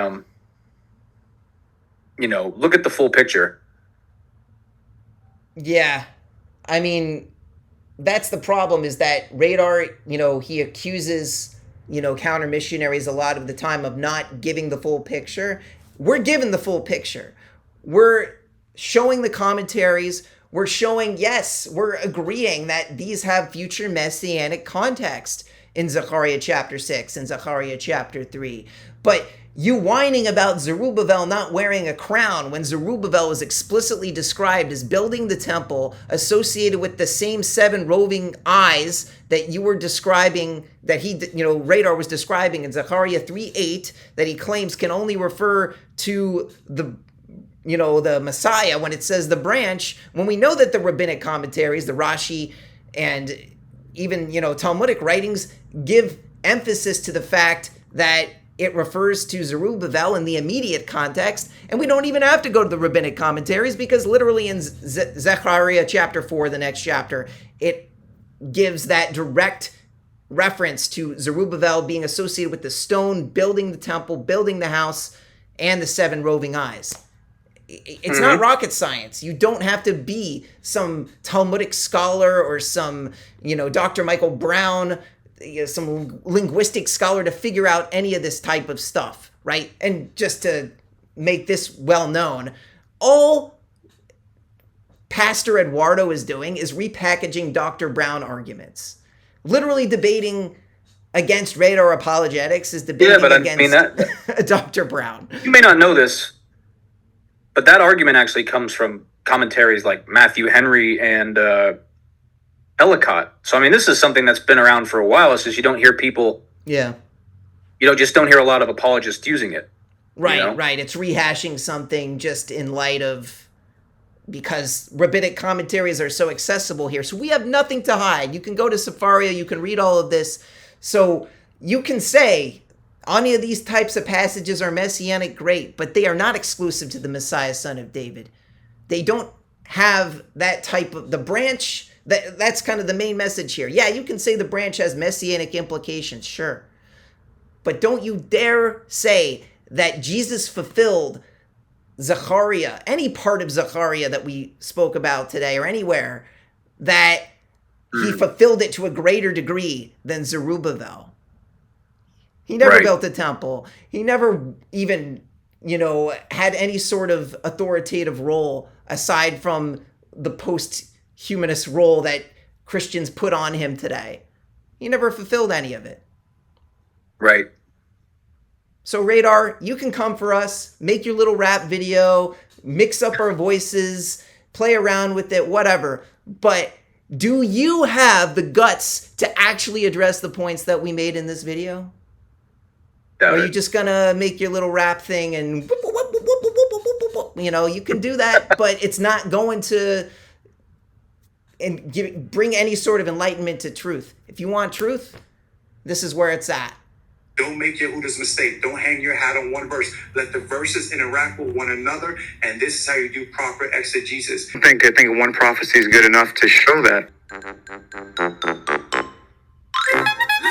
look at the full picture. Yeah. I mean, that's the problem, is that Radar, he accuses, counter-missionaries a lot of the time of not giving the full picture. We're given the full picture. We're showing the commentaries. We're showing, yes, we're agreeing that these have future messianic context in Zechariah chapter 6 and Zechariah chapter 3. But you whining about Zerubbabel not wearing a crown when Zerubbabel was explicitly described as building the temple associated with the same 7 roving eyes that you were describing, that Radar was describing in Zechariah 3:8, that he claims can only refer to the Messiah when it says the branch, when we know that the rabbinic commentaries, the Rashi, and even, Talmudic writings give emphasis to the fact that it refers to Zerubbabel in the immediate context, and we don't even have to go to the rabbinic commentaries, because literally in Zechariah chapter 4, the next chapter, it gives that direct reference to Zerubbabel being associated with the stone, building the temple, building the house, and the 7 roving eyes. It's not rocket science. You don't have to be some Talmudic scholar or some, Dr. Michael Brown, some linguistic scholar to figure out any of this type of stuff, right? And just to make this well known, all Pastor Eduardo is doing is repackaging Dr. Brown arguments. Literally debating against Radar Apologetics is debating against Dr. Brown. You may not know this, but that argument actually comes from commentaries like Matthew Henry and Ellicott. So, this is something that's been around for a while. It's just you don't hear people. Yeah. You don't hear a lot of apologists using it. Right, right. It's rehashing something just in light of, because rabbinic commentaries are so accessible here. So we have nothing to hide. You can go to Sefaria, you can read all of this. So you can say, any of these types of passages are messianic, great, but they are not exclusive to the Messiah, son of David. They don't have that type of, the branch, that's kind of the main message here. Yeah, you can say the branch has messianic implications, sure. But don't you dare say that Jesus fulfilled Zechariah, any part of Zechariah that we spoke about today or anywhere, that he fulfilled it to a greater degree than Zerubbabel. He never built a temple. He never even, had any sort of authoritative role aside from the post-humanist role that Christians put on him today. He never fulfilled any of it. Right. So Radar, you can come for us, make your little rap video, mix up our voices, play around with it, whatever. But do you have the guts to actually address the points that we made in this video? Or are you just gonna make your little rap thing and you can do that, but it's not going to bring any sort of enlightenment to truth. If you want truth, this is where it's at. Don't make Yehuda's mistake. Don't hang your hat on one verse. Let the verses interact with one another, and this is how you do proper exegesis. I think one prophecy is good enough to show that.